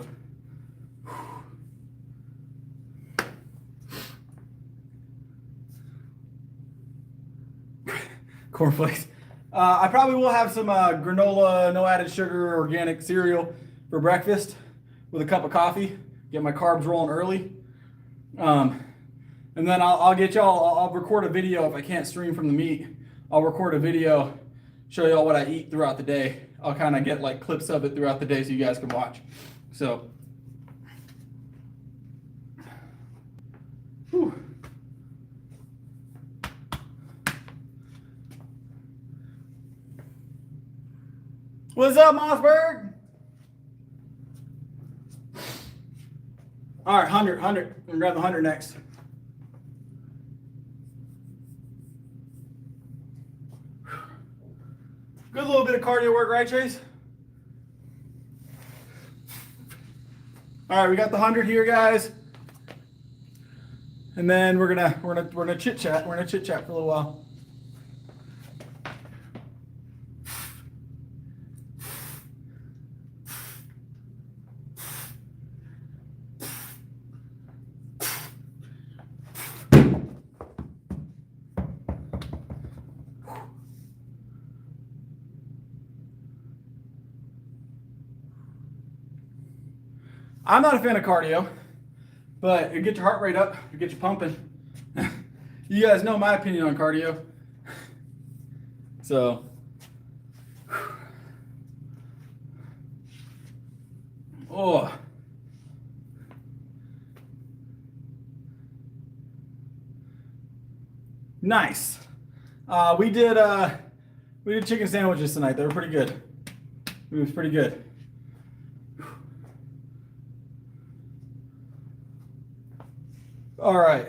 Cornflakes. I probably will have some granola, no added sugar, organic cereal for breakfast with a cup of coffee. Get my carbs rolling early. And then I'll get y'all, I'll record a video if I can't stream from the meet. I'll record a video, show y'all what I eat throughout the day. I'll kind of get like clips of it throughout the day so you guys can watch. So, whew. What's up, Mossberg? All right, 100. I'm gonna grab the 100 next. Good little bit of cardio work, right, Chase? All right, we got the 100 here, guys. And then we're gonna chit chat. We're gonna chit chat for a little while. I'm not a fan of cardio, but it gets your heart rate up, it gets you pumping. You guys know my opinion on cardio. So, oh. Nice. We did chicken sandwiches tonight. They were pretty good. It was pretty good. All right.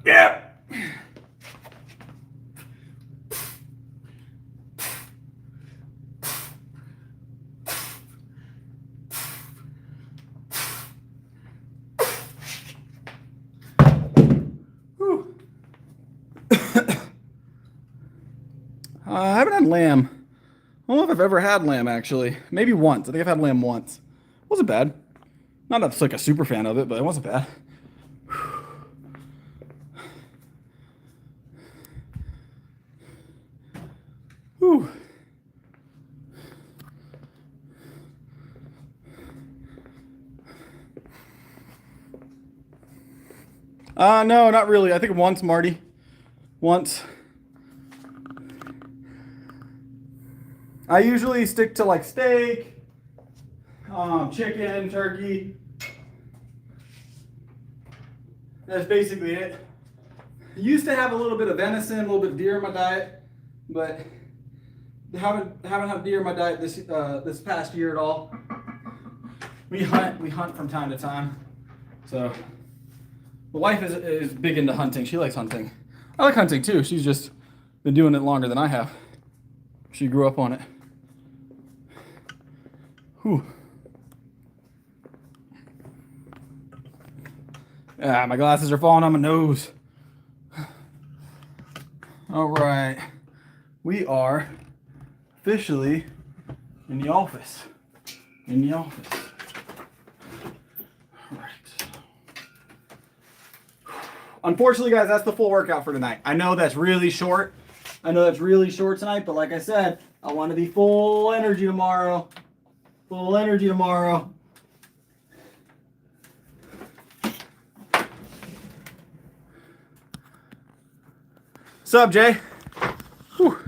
Yeah. I haven't had lamb. I don't know if I've ever had lamb, actually. Maybe once. I think I've had lamb once. Wasn't bad. Not that I'm like a super fan of it, but it wasn't bad. Whew. No, not really. I think once, Marty. Once. I usually stick to like steak, chicken, turkey. That's basically it. I used to have a little bit of venison, a little bit of deer in my diet, but haven't had deer in my diet this past year at all. We hunt from time to time. So the wife is big into hunting. She likes hunting. I like hunting too. She's just been doing it longer than I have. She grew up on it. Whew. Ah, my glasses are falling on my nose. All right. We are officially in the office. All right. Unfortunately, guys, that's the full workout for tonight. I know that's really short. Tonight, but like I said, I want to be full energy tomorrow. Sup, Jay? Whew.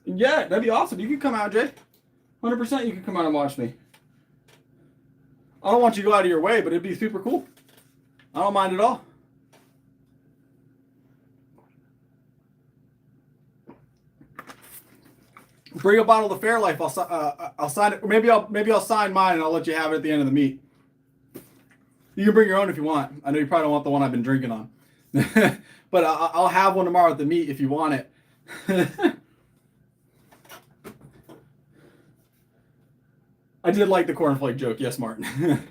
Yeah, that'd be awesome. You can come out, Jay. 100% you can come out and watch me. I don't want you to go out of your way, but it'd be super cool. I don't mind at all. Bring a bottle of Fairlife. I'll sign it. Maybe I'll sign mine and I'll let you have it at the end of the meet. You can bring your own if you want. I know you probably don't want the one I've been drinking on, but I'll have one tomorrow at the meet if you want it. I did like the cornflake joke. Yes, Martin. 100%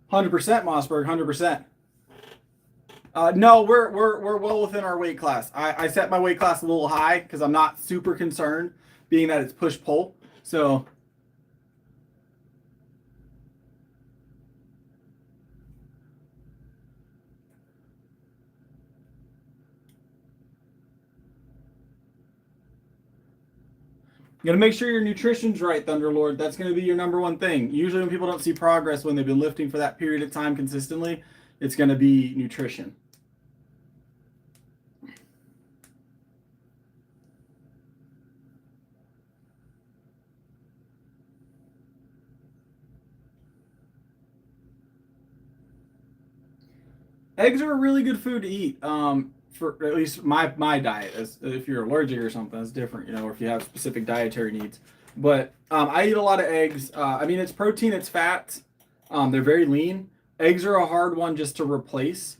Mossberg, 100%. No, we're well within our weight class. I set my weight class a little high because I'm not super concerned, being that it's push pull. So you gotta make sure your nutrition's right, Thunderlord. That's gonna be your number one thing. Usually when people don't see progress when they've been lifting for that period of time consistently, it's gonna be nutrition. Eggs are a really good food to eat. For at least my diet. If you're allergic or something, that's different, or if you have specific dietary needs. But I eat a lot of eggs. I mean, it's protein, it's fat. They're very lean. Eggs are a hard one just to replace.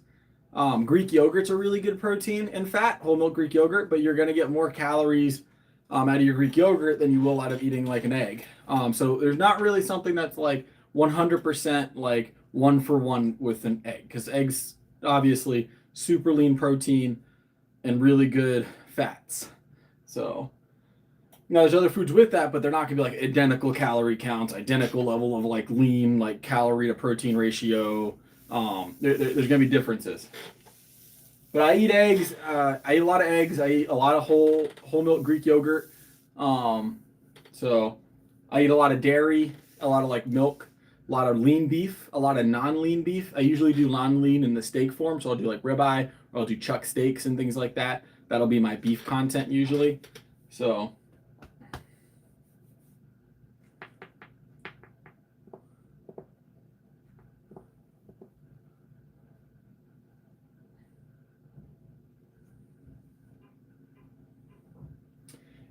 Greek yogurt's a really good protein and fat, whole milk Greek yogurt, but you're gonna get more calories out of your Greek yogurt than you will out of eating like an egg. So there's not really something that's like 100% like one for one with an egg, because eggs obviously super lean protein and really good fats. So there's other foods with that, but they're not gonna be like identical calorie counts, identical level of like lean, like calorie to protein ratio. There's gonna be differences. But I eat eggs. I eat a lot of eggs. I eat a lot of whole milk Greek yogurt. So I eat a lot of dairy, a lot of like milk, a lot of lean beef, a lot of non-lean beef. I usually do non-lean in the steak form, so I'll do like ribeye, or I'll do chuck steaks and things like that. That'll be my beef content usually. So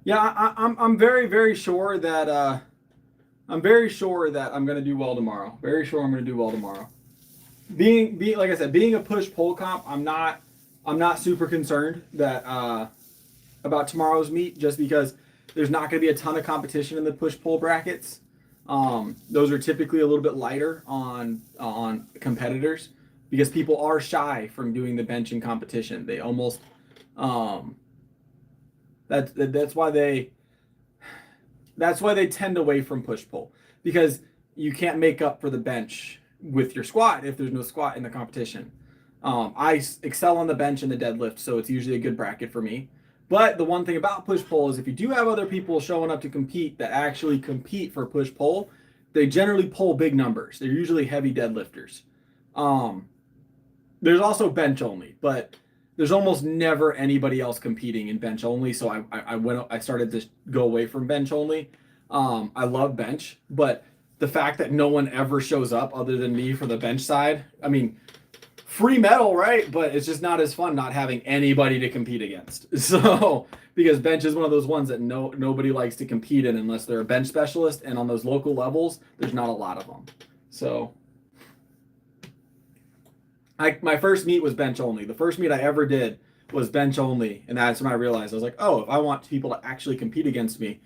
yeah, I'm very, very sure that I'm very sure that I'm gonna do well tomorrow. Very sure I'm gonna do well tomorrow. Being like I said, being a push pull comp, I'm not super concerned that about tomorrow's meet, just because there's not gonna be a ton of competition in the push pull brackets. Those are typically a little bit lighter on competitors because people are shy from doing the benching competition. They almost that's why they tend away from push pull, because you can't make up for the bench with your squat if there's no squat in the competition. I excel on the bench and the deadlift, so it's usually a good bracket for me. But the one thing about push pull is if you do have other people showing up to compete that actually compete for push pull, they generally pull big numbers. They're usually heavy deadlifters. There's also bench only, but there's almost never anybody else competing in bench only. So I started to go away from bench only. I love bench, but the fact that no one ever shows up other than me for the bench side, I mean, free medal, right? But it's just not as fun not having anybody to compete against. So because bench is one of those ones that nobody likes to compete in unless they're a bench specialist, and on those local levels, there's not a lot of them. So my first meet was bench only. The first meet I ever did was bench only, and that's when I realized I was like, oh, if I want people to actually compete against me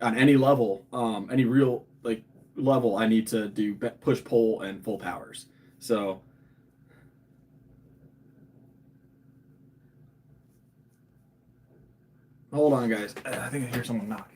on any level, any real like level, I need to do push pull and full powers. So hold on, guys. I think I hear someone knocking.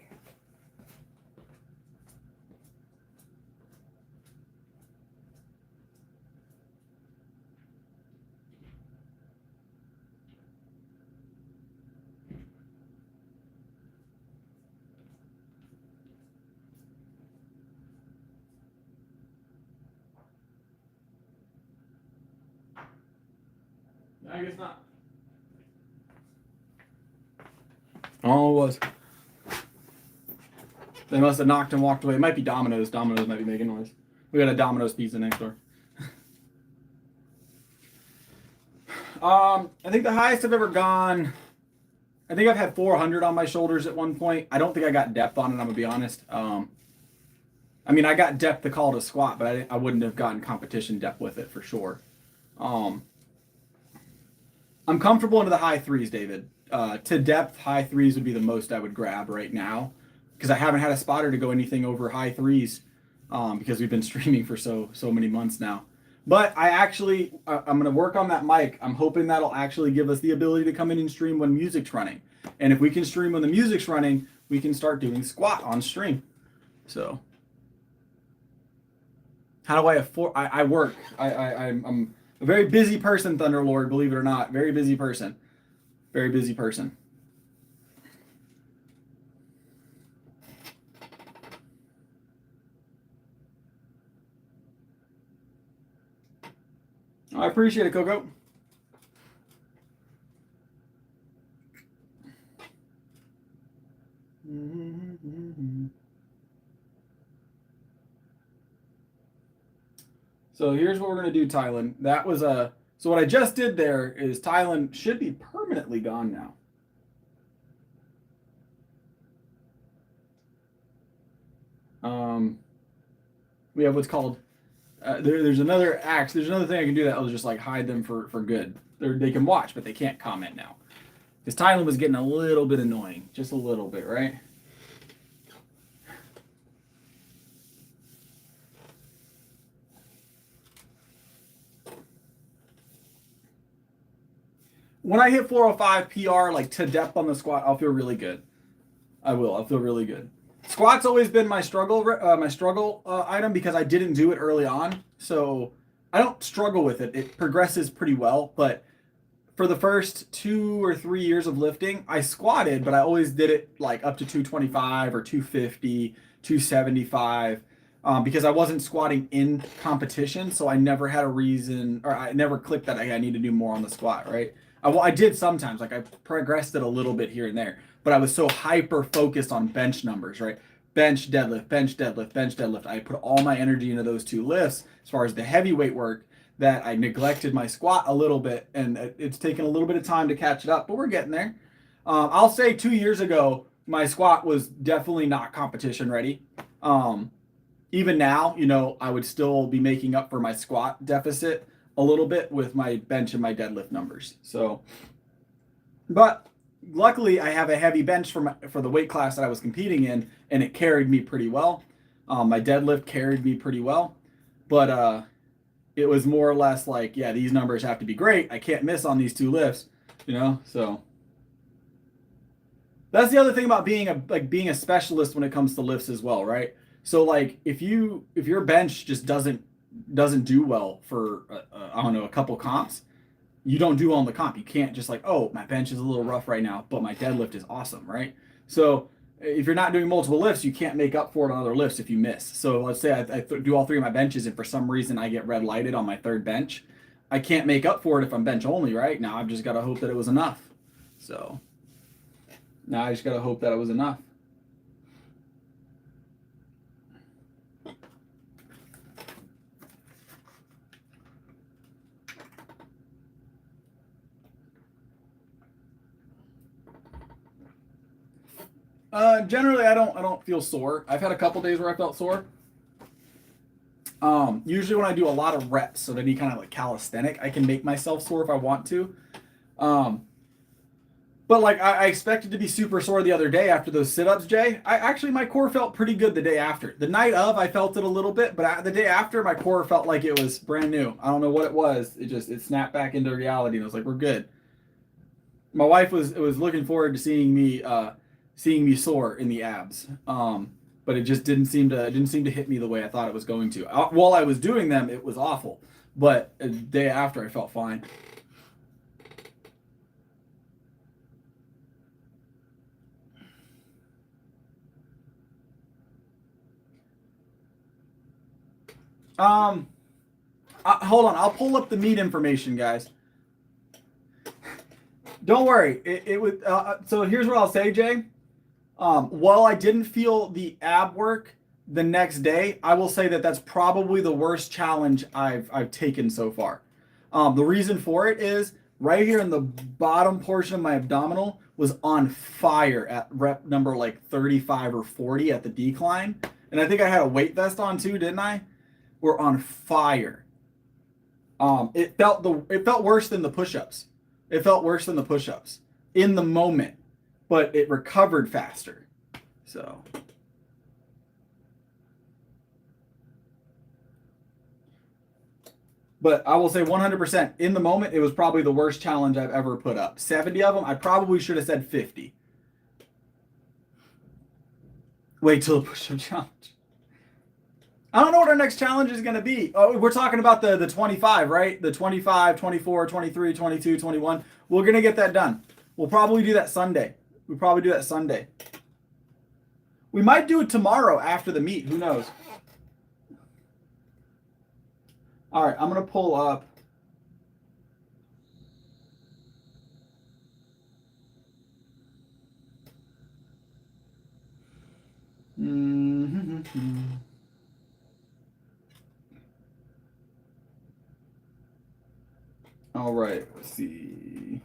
I guess not. Oh, it was. They must have knocked and walked away. It might be Domino's. Domino's might be making noise. We got a Domino's pizza next door. I think the highest I've ever gone, I think I've had 400 on my shoulders at one point. I don't think I got depth on it, I'm going to be honest. I mean, I got depth to call it a squat, but I wouldn't have gotten competition depth with it for sure. I'm comfortable into the high threes, David. To depth, high threes would be the most I would grab right now, because I haven't had a spotter to go anything over high threes, because we've been streaming for so many months now. But I'm going to work on that mic. I'm hoping that'll actually give us the ability to come in and stream when music's running. And if we can stream when the music's running, we can start doing squat on stream. So how do I afford? I work. I'm a very busy person, Thunderlord, believe it or not. Very busy person. Very busy person. I appreciate it, Coco. So here's what we're going to do, Tylen. That was a... So what I just did there is Tylen should be permanently gone now. We have what's called... there's another axe. There's another thing I can do that will just like hide them for good. They can watch, but they can't comment now. Because Tylen was getting a little bit annoying. Just a little bit, right? When I hit 405 PR, like to depth on the squat, I'll feel really good. I will. I'll feel really good. Squat's always been my struggle item because I didn't do it early on. So I don't struggle with it. It progresses pretty well. But for the first 2 or 3 years of lifting, I squatted, but I always did it like up to 225 or 250, 275. Because I wasn't squatting in competition. So I never had a reason, or I never clicked that I need to do more on the squat, right? I did sometimes, like I progressed it a little bit here and there, but I was so hyper focused on bench numbers, right? Bench, deadlift, bench, deadlift, bench, deadlift. I put all my energy into those two lifts as far as the heavyweight work that I neglected my squat a little bit, and it's taken a little bit of time to catch it up, but we're getting there. I'll say 2 years ago, my squat was definitely not competition ready. Even now, you know, I would still be making up for my squat deficit a little bit with my bench and my deadlift numbers. So, but luckily I have a heavy bench for the weight class that I was competing in, and it carried me pretty well. My deadlift carried me pretty well, but it was more or less like, yeah, these numbers have to be great. I can't miss on these two lifts, you know? So that's the other thing about being a specialist when it comes to lifts as well, right? So like if your bench just doesn't do well for I don't know, a couple comps, you don't do well on the comp. You can't just like, oh, my bench is a little rough right now, but my deadlift is awesome, right? So if you're not doing multiple lifts, you can't make up for it on other lifts if you miss. So let's say I do all three of my benches, and for some reason I get red lighted on my third bench. I can't make up for it if I'm bench only, right? Now I've just got to hope that it was enough. So now I just got to hope that it was enough. Generally, I don't feel sore. I've had a couple days where I felt sore. Usually when I do a lot of reps, so any kind of like calisthenic, I can make myself sore if I want to. But like I expected to be super sore the other day after those sit-ups, Jay. My core felt pretty good the day after. The night of, I felt it a little bit, but the day after, my core felt like it was brand new. I don't know what it was. It snapped back into reality, and I was like, we're good. My wife was looking forward to seeing me sore in the abs, but it just didn't seem to hit me the way I thought it was going to. While I was doing them, it was awful, but the day after, I felt fine. Hold on, I'll pull up the meet information, guys. Don't worry. It would. So here's what I'll say, Jay. While I didn't feel the ab work the next day, I will say that that's probably the worst challenge I've taken so far. The reason for it is right here in the bottom portion of my abdominal was on fire at rep number like 35 or 40 at the decline. And I think I had a weight vest on too, didn't I? We're on fire. It felt worse than the push-ups. It felt worse than the push-ups in the moment, but it recovered faster. So but I will say 100% in the moment, it was probably the worst challenge I've ever put up. 70 of them, I probably should have said 50. Wait till the push-up challenge. I don't know what our next challenge is going to be. Oh, we're talking about the 25, right? The 25, 24, 23, 22, 21. We're going to get that done. We'll probably do that Sunday. We might do it tomorrow after the meet. Who knows? All right, I'm going to pull up. All right, let's see.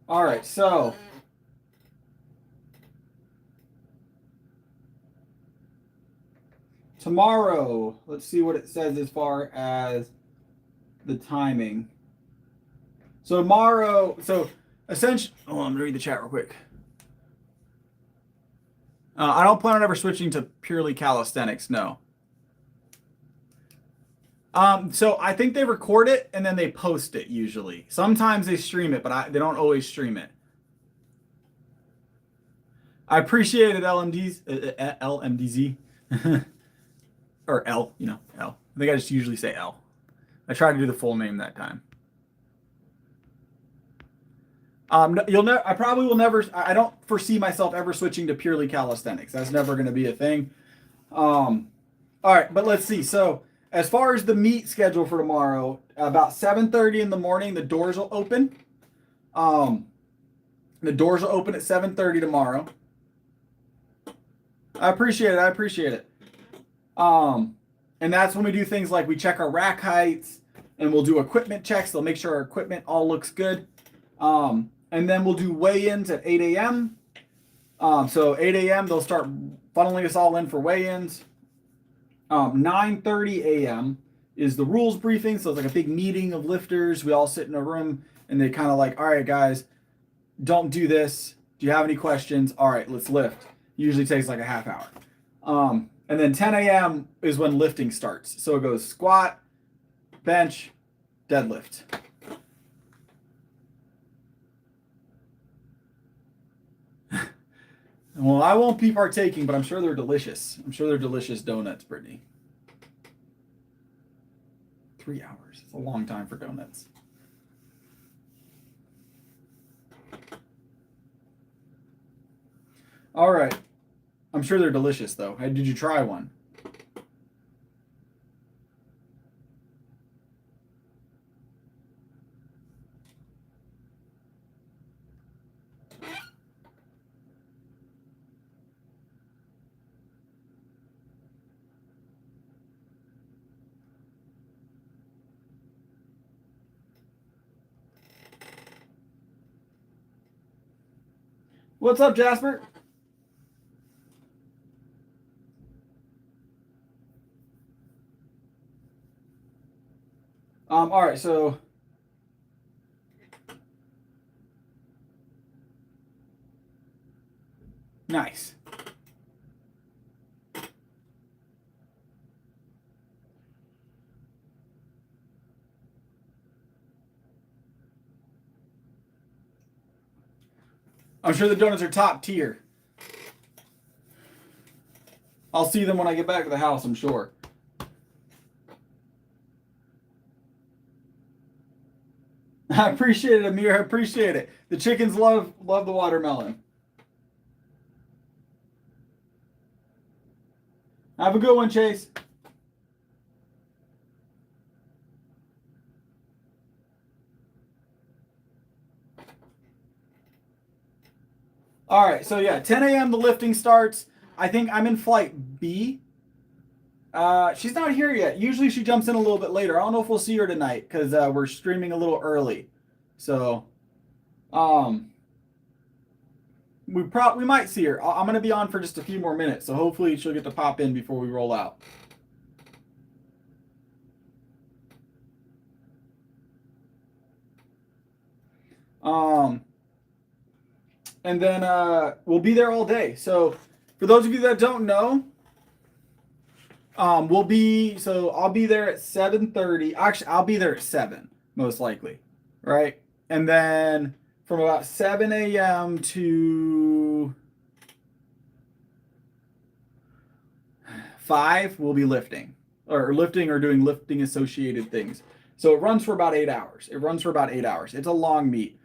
All right, so tomorrow, let's see what it says as far as the timing. So tomorrow, so essentially, hold on, I'm gonna read the chat real quick. I don't plan on ever switching to purely calisthenics, no. So I think they record it and then they post it usually. Sometimes they stream it, but they don't always stream it. I appreciate it, LMDZ. Or L, L. I think I just usually say L. I try to do the full name that time. I probably will never. I don't foresee myself ever switching to purely calisthenics. That's never going to be a thing. All right, but let's see. So as far as the meet schedule for tomorrow, about 7:30 in the morning, the doors will open. The doors will open at 7:30 tomorrow. I appreciate it. And that's when we do things like we check our rack heights and we'll do equipment checks. They'll make sure our equipment all looks good. And then we'll do weigh-ins at 8 a.m. So 8 a.m. they'll start funneling us all in for weigh-ins. 9:30 a.m. is the rules briefing. So it's like a big meeting of lifters. We all sit in a room and they kind of like, all right, guys, don't do this. Do you have any questions? All right, let's lift. Usually takes like a half hour. And then 10 a.m. is when lifting starts. So it goes squat, bench, deadlift. Well, I won't be partaking, but I'm sure they're delicious. I'm sure they're delicious donuts, Brittany. 3 hours. It's a long time for donuts. All right. I'm sure they're delicious, though. Hey, did you try one? What's up, Jasper? All right, so nice. I'm sure the donuts are top tier. I'll see them when I get back to the house, I'm sure. I appreciate it, Amir. I appreciate it. The chickens love the watermelon. Have a good one, Chase. All right, so yeah, 10 a.m. the lifting starts. I think I'm in flight B. She's not here yet. Usually she jumps in a little bit later. I don't know if we'll see her tonight because we're streaming a little early. So, we might see her. I'm gonna be on for just a few more minutes, so hopefully she'll get to pop in before we roll out. And then we'll be there all day. So for those of you that don't know, I'll be there at 7:30. Actually, I'll be there at 7, most likely. Right? And then from about 7 a.m. to 5, we'll be lifting or doing lifting associated things. So it runs for about 8 hours. It's a long meet.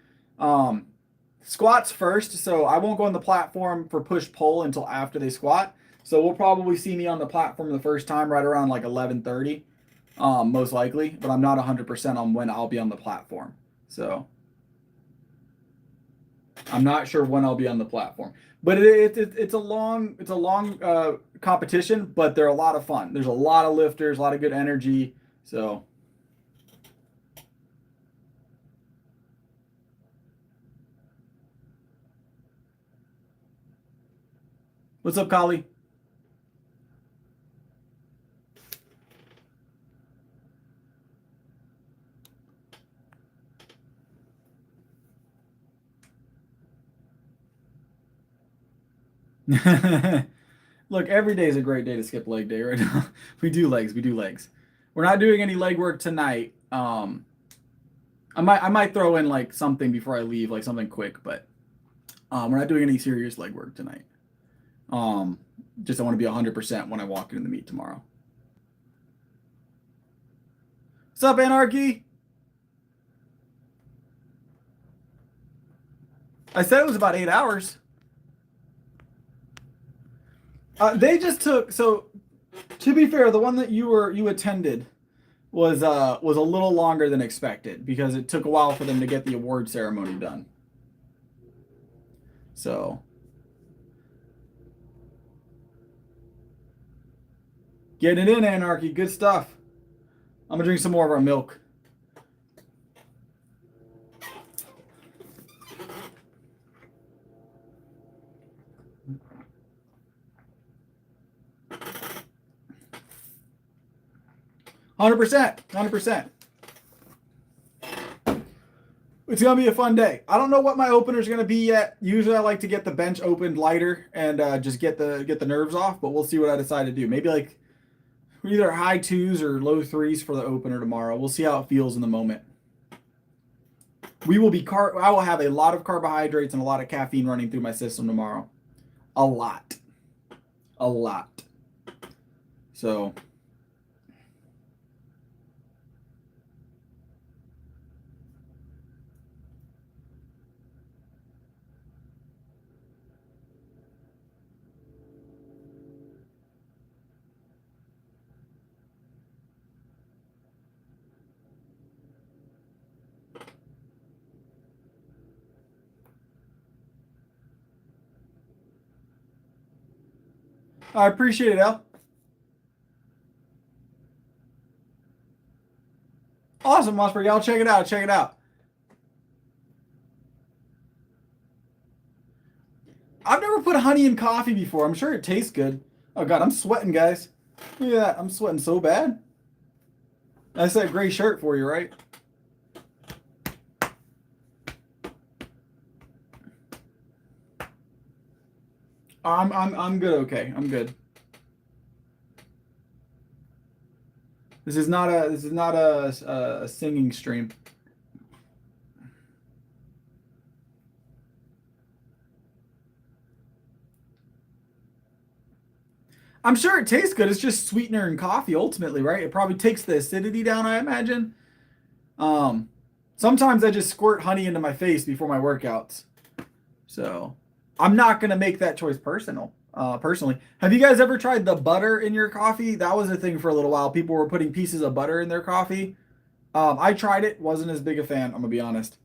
Squats first, so I won't go on the platform for push-pull until after they squat. So we'll probably see me on the platform the first time right around like 11:30, most likely. But I'm not 100% on when I'll be on the platform. So I'm not sure when I'll be on the platform. But it's a long competition, but they're a lot of fun. There's a lot of lifters, a lot of good energy. So. What's up, Kali? Look, every day is a great day to skip leg day right now. We do legs. We're not doing any leg work tonight. I might throw in like something before I leave, like something quick, but we're not doing any serious leg work tonight. Just I want to be 100% when I walk into the meet tomorrow. What's up, Anarchy? I said it was about 8 hours. They just took, so to be fair, the one that you attended was a little longer than expected because it took a while for them to get the award ceremony done. So getting it in, Anarchy. Good stuff. I'm gonna drink some more of our milk. Hundred percent. It's gonna be a fun day. I don't know what my opener is gonna be yet. Usually, I like to get the bench opened lighter and just get the nerves off. But we'll see what I decide to do. Maybe like either high 2s or low 3s for the opener tomorrow. We'll see how it feels in the moment. I will have a lot of carbohydrates and a lot of caffeine running through my system tomorrow. A lot. So. I appreciate it, Al. Awesome, Mossberg. I'll check it out. I've never put honey in coffee before. I'm sure it tastes good. Oh, God, I'm sweating, guys. Look at that. I'm sweating so bad. That's that gray shirt for you, right? I'm good. Okay, I'm good. This is not a singing stream. I'm sure it tastes good. It's just sweetener and coffee ultimately, right? It probably takes the acidity down, I imagine. So Sometimes I just squirt honey into my face before my workouts. So I'm not going to make that choice personally. Have you guys ever tried the butter in your coffee? That was a thing for a little while. People were putting pieces of butter in their coffee. I tried it. Wasn't as big a fan. I'm going to be honest.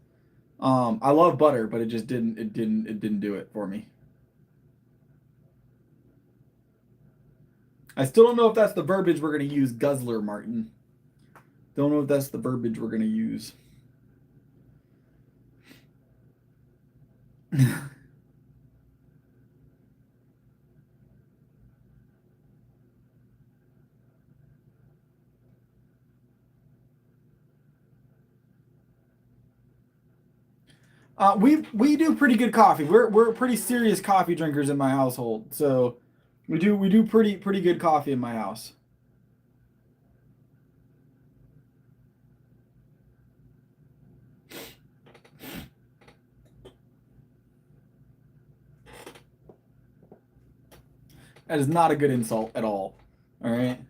I love butter, but it just didn't do it for me. I still don't know if that's the verbiage we're going to use, Guzzler Martin. Don't know if that's the verbiage we're going to use. We do pretty good coffee. We're pretty serious coffee drinkers in my household. So we do pretty good coffee in my house. That is not a good insult at all. All right.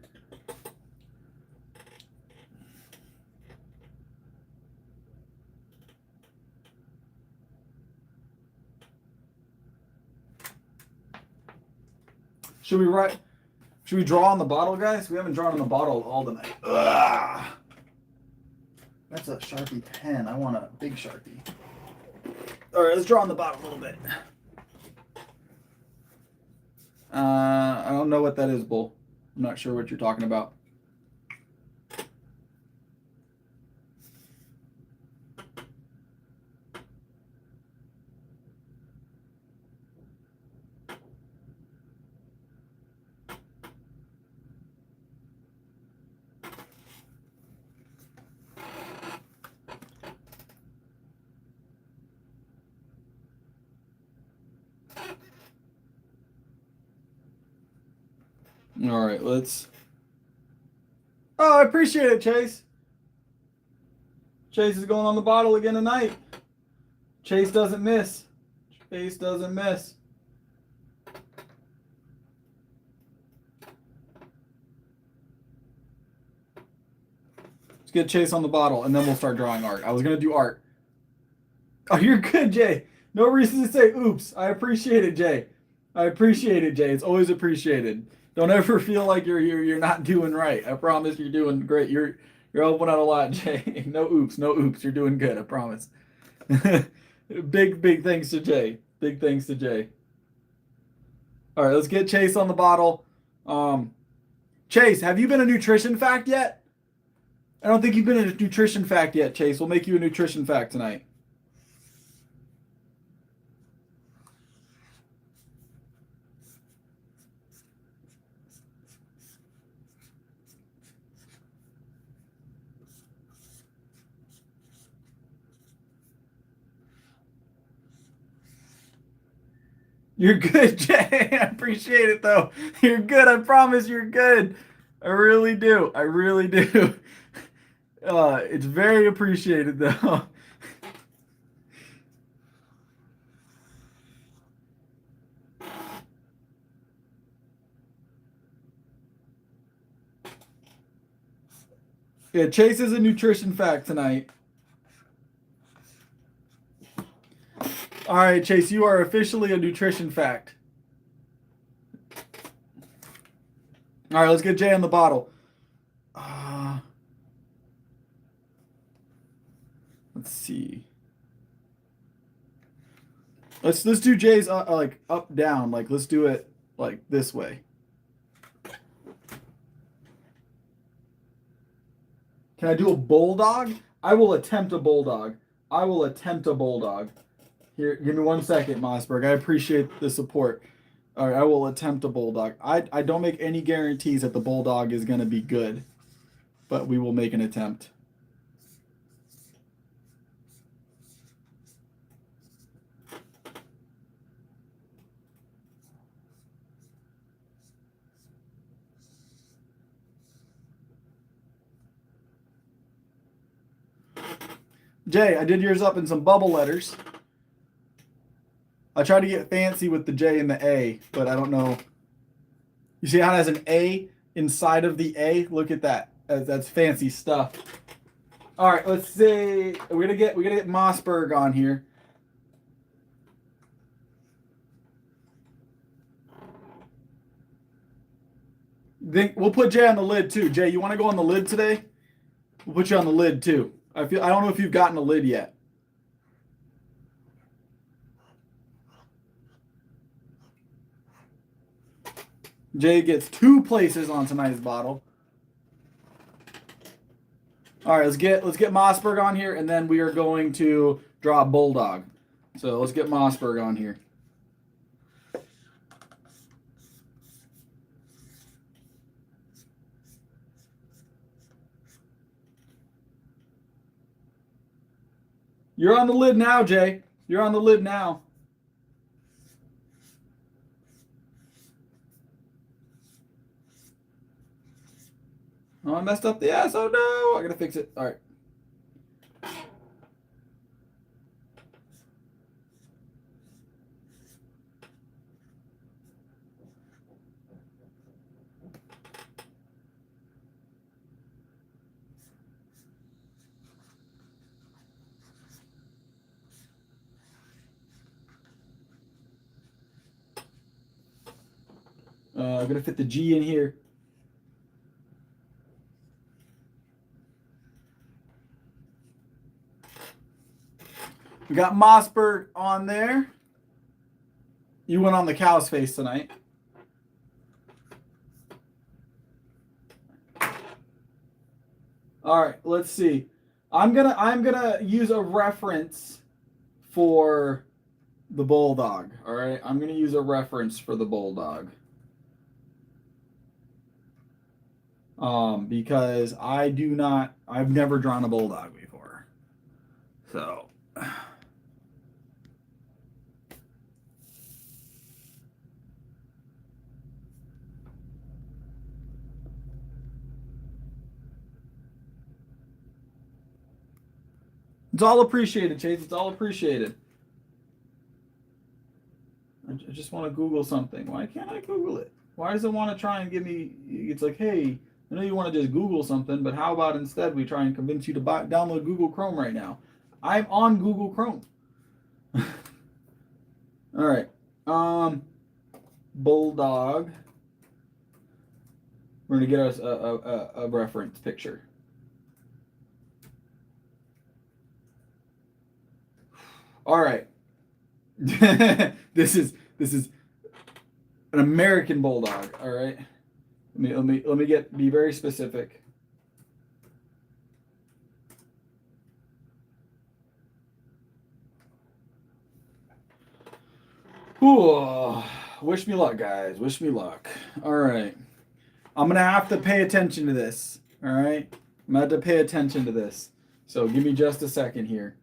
Should we draw on the bottle, guys? We haven't drawn on the bottle all the night. Ugh. That's a Sharpie pen. I want a big Sharpie. All right, let's draw on the bottle a little bit. I don't know what that is, Bull. I'm not sure what you're talking about. All right, let's. Oh, I appreciate it, Chase. Chase is going on the bottle again tonight. Chase doesn't miss. Chase doesn't miss. Let's get Chase on the bottle, and then we'll start drawing art. I was going to do art. Oh, you're good, Jay. No reason to say oops. I appreciate it, Jay. I appreciate it, Jay. It's always appreciated. Don't ever feel like you're not doing right. I promise you're doing great. You're helping out a lot, Jay. No oops, no oops. You're doing good. I promise. Big thanks to Jay. Big thanks to Jay. All right, let's get Chase on the bottle. Chase, have you been a nutrition fact yet? I don't think you've been a nutrition fact yet, Chase. We'll make you a nutrition fact tonight. You're good, Jay. I appreciate it, though. You're good. I promise you're good. I really do. I really do. It's very appreciated, though. Yeah, Chase is a nutrition fact tonight. All right, Chase, you are officially a nutrition fact. All right, let's get Jay on the bottle. Let's see. Let's do Jay's like up down. Like let's do it like this way. Can I do a bulldog? I will attempt a bulldog. I will attempt a bulldog. Here, give me 1 second, Mossberg. I appreciate the support. All right, I will attempt a bulldog. I don't make any guarantees that the bulldog is going to be good, but we will make an attempt. Jay, I did yours up in some bubble letters. I tried to get fancy with the J and the A, but I don't know. You see how it has an A inside of the A? Look at that. That's fancy stuff. All right, let's say we're gonna get Mossberg on here. Then we'll put Jay on the lid too. Jay, you want to go on the lid today? We'll put you on the lid too. I don't know if you've gotten a lid yet. Jay gets 2 places on tonight's bottle. All right, let's get Mossberg on here, and then we are going to draw Bulldog. So let's get Mossberg on here. You're on the lid now, Jay. You're on the lid now. Oh, I messed up the S. Oh no, I gotta fix it. All right. I'm gonna fit the G in here. We got Mossberg on there. You went on the cow's face tonight. All right, let's see. I'm gonna use a reference for the Bulldog. All right, I'm gonna use a reference for the Bulldog. Because I've never drawn a Bulldog before. So. It's all appreciated, Chase. It's all appreciated. I just want to Google something. Why can't I Google it? Why does it want to try and give me... It's like, hey, I know you want to just Google something, but how about instead we try and convince you to download Google Chrome right now? I'm on Google Chrome. All right. Bulldog. We're going to get us a reference picture. All right. This is an American Bulldog. All right. Let me be very specific. Ooh, wish me luck, guys. Wish me luck. All right. I'm gonna have to pay attention to this. All right. I'm gonna have to pay attention to this. So give me just a second here.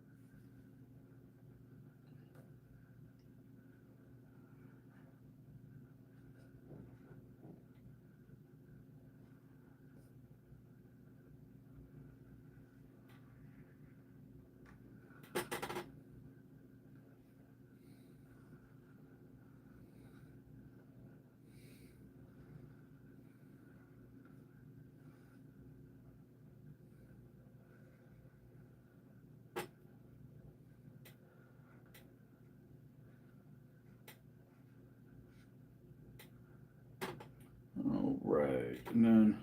All right, and then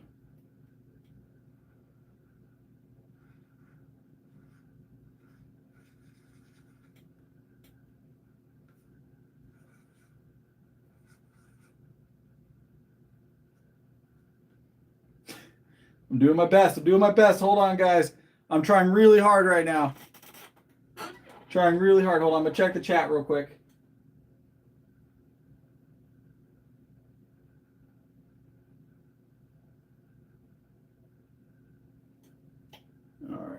I'm doing my best. I'm doing my best. Hold on, guys. I'm trying really hard right now. Trying really hard. Hold on. I'm going to check the chat real quick. All right.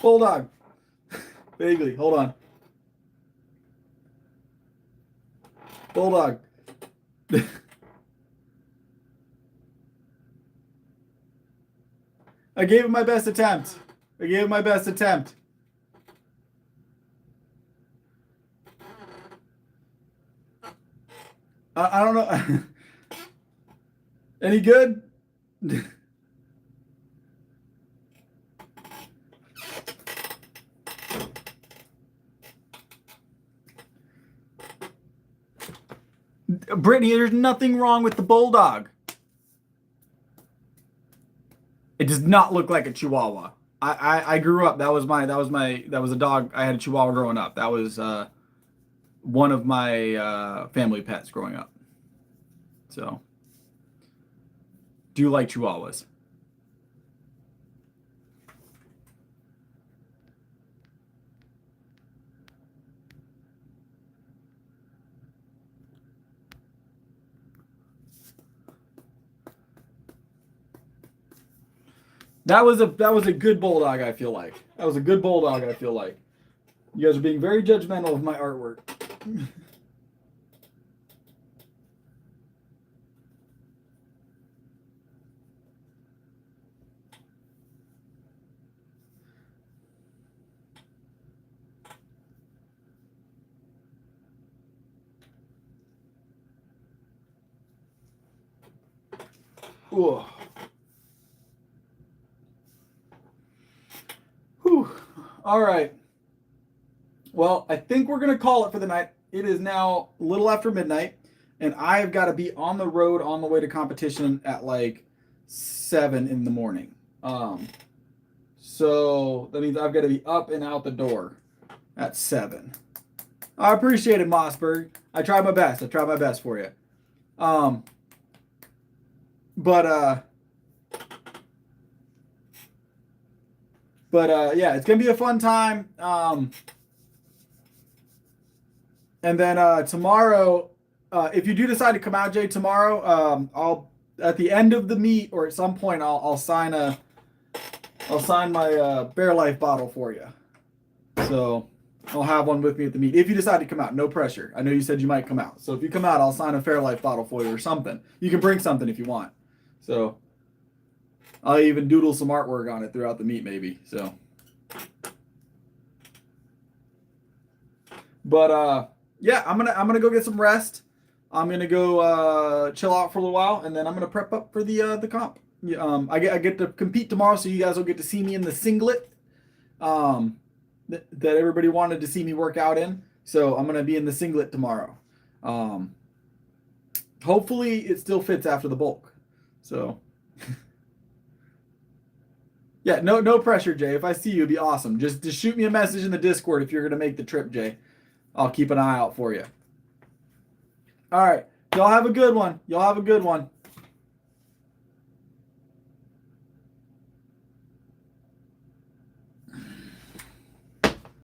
Bulldog. Vaguely. Hold on. Bulldog. I gave it my best attempt. I gave it my best attempt. I don't know. Any good? Brittany, there's nothing wrong with the Bulldog. It does not look like a Chihuahua. I grew up. That was a dog. I had a Chihuahua growing up. That was one of my family pets growing up. So, do you like Chihuahuas? That was a good Bulldog, I feel like. That was a good Bulldog, I feel like. You guys are being very judgmental of my artwork. Ooh. Whew. All right. Well, I think we're going to call it for the night. It is now a little after midnight, and I've got to be on the road on the way to competition at like 7 in the morning. So that means I've got to be up and out the door at 7. I appreciate it, Mossberg. I tried my best. I tried my best for you. Yeah, it's gonna be a fun time. And then my if you do decide to come out, Jay, tomorrow, I'll at the end of the meet or at some point I'll sign my Bear Life bottle for you. So I'll have one with me at the meet. If you decide to come out, no pressure. I know you said you might come out. So if you come out, I'll sign a Fairlife bottle for you or something. You can bring something if you want. So I'll even doodle some artwork on it throughout the meet, maybe. So, but yeah, I'm gonna go get some rest. I'm gonna go chill out for a little while, and then I'm gonna prep up for the comp. Yeah, I get to compete tomorrow, so you guys will get to see me in the singlet that everybody wanted to see me work out in. So I'm gonna be in the singlet tomorrow. Hopefully it still fits after the bulk. So. Yeah, no pressure, Jay. If I see you, it'd be awesome. Just shoot me a message in the Discord if you're gonna make the trip, Jay. I'll keep an eye out for you. All right, y'all have a good one. Y'all have a good one.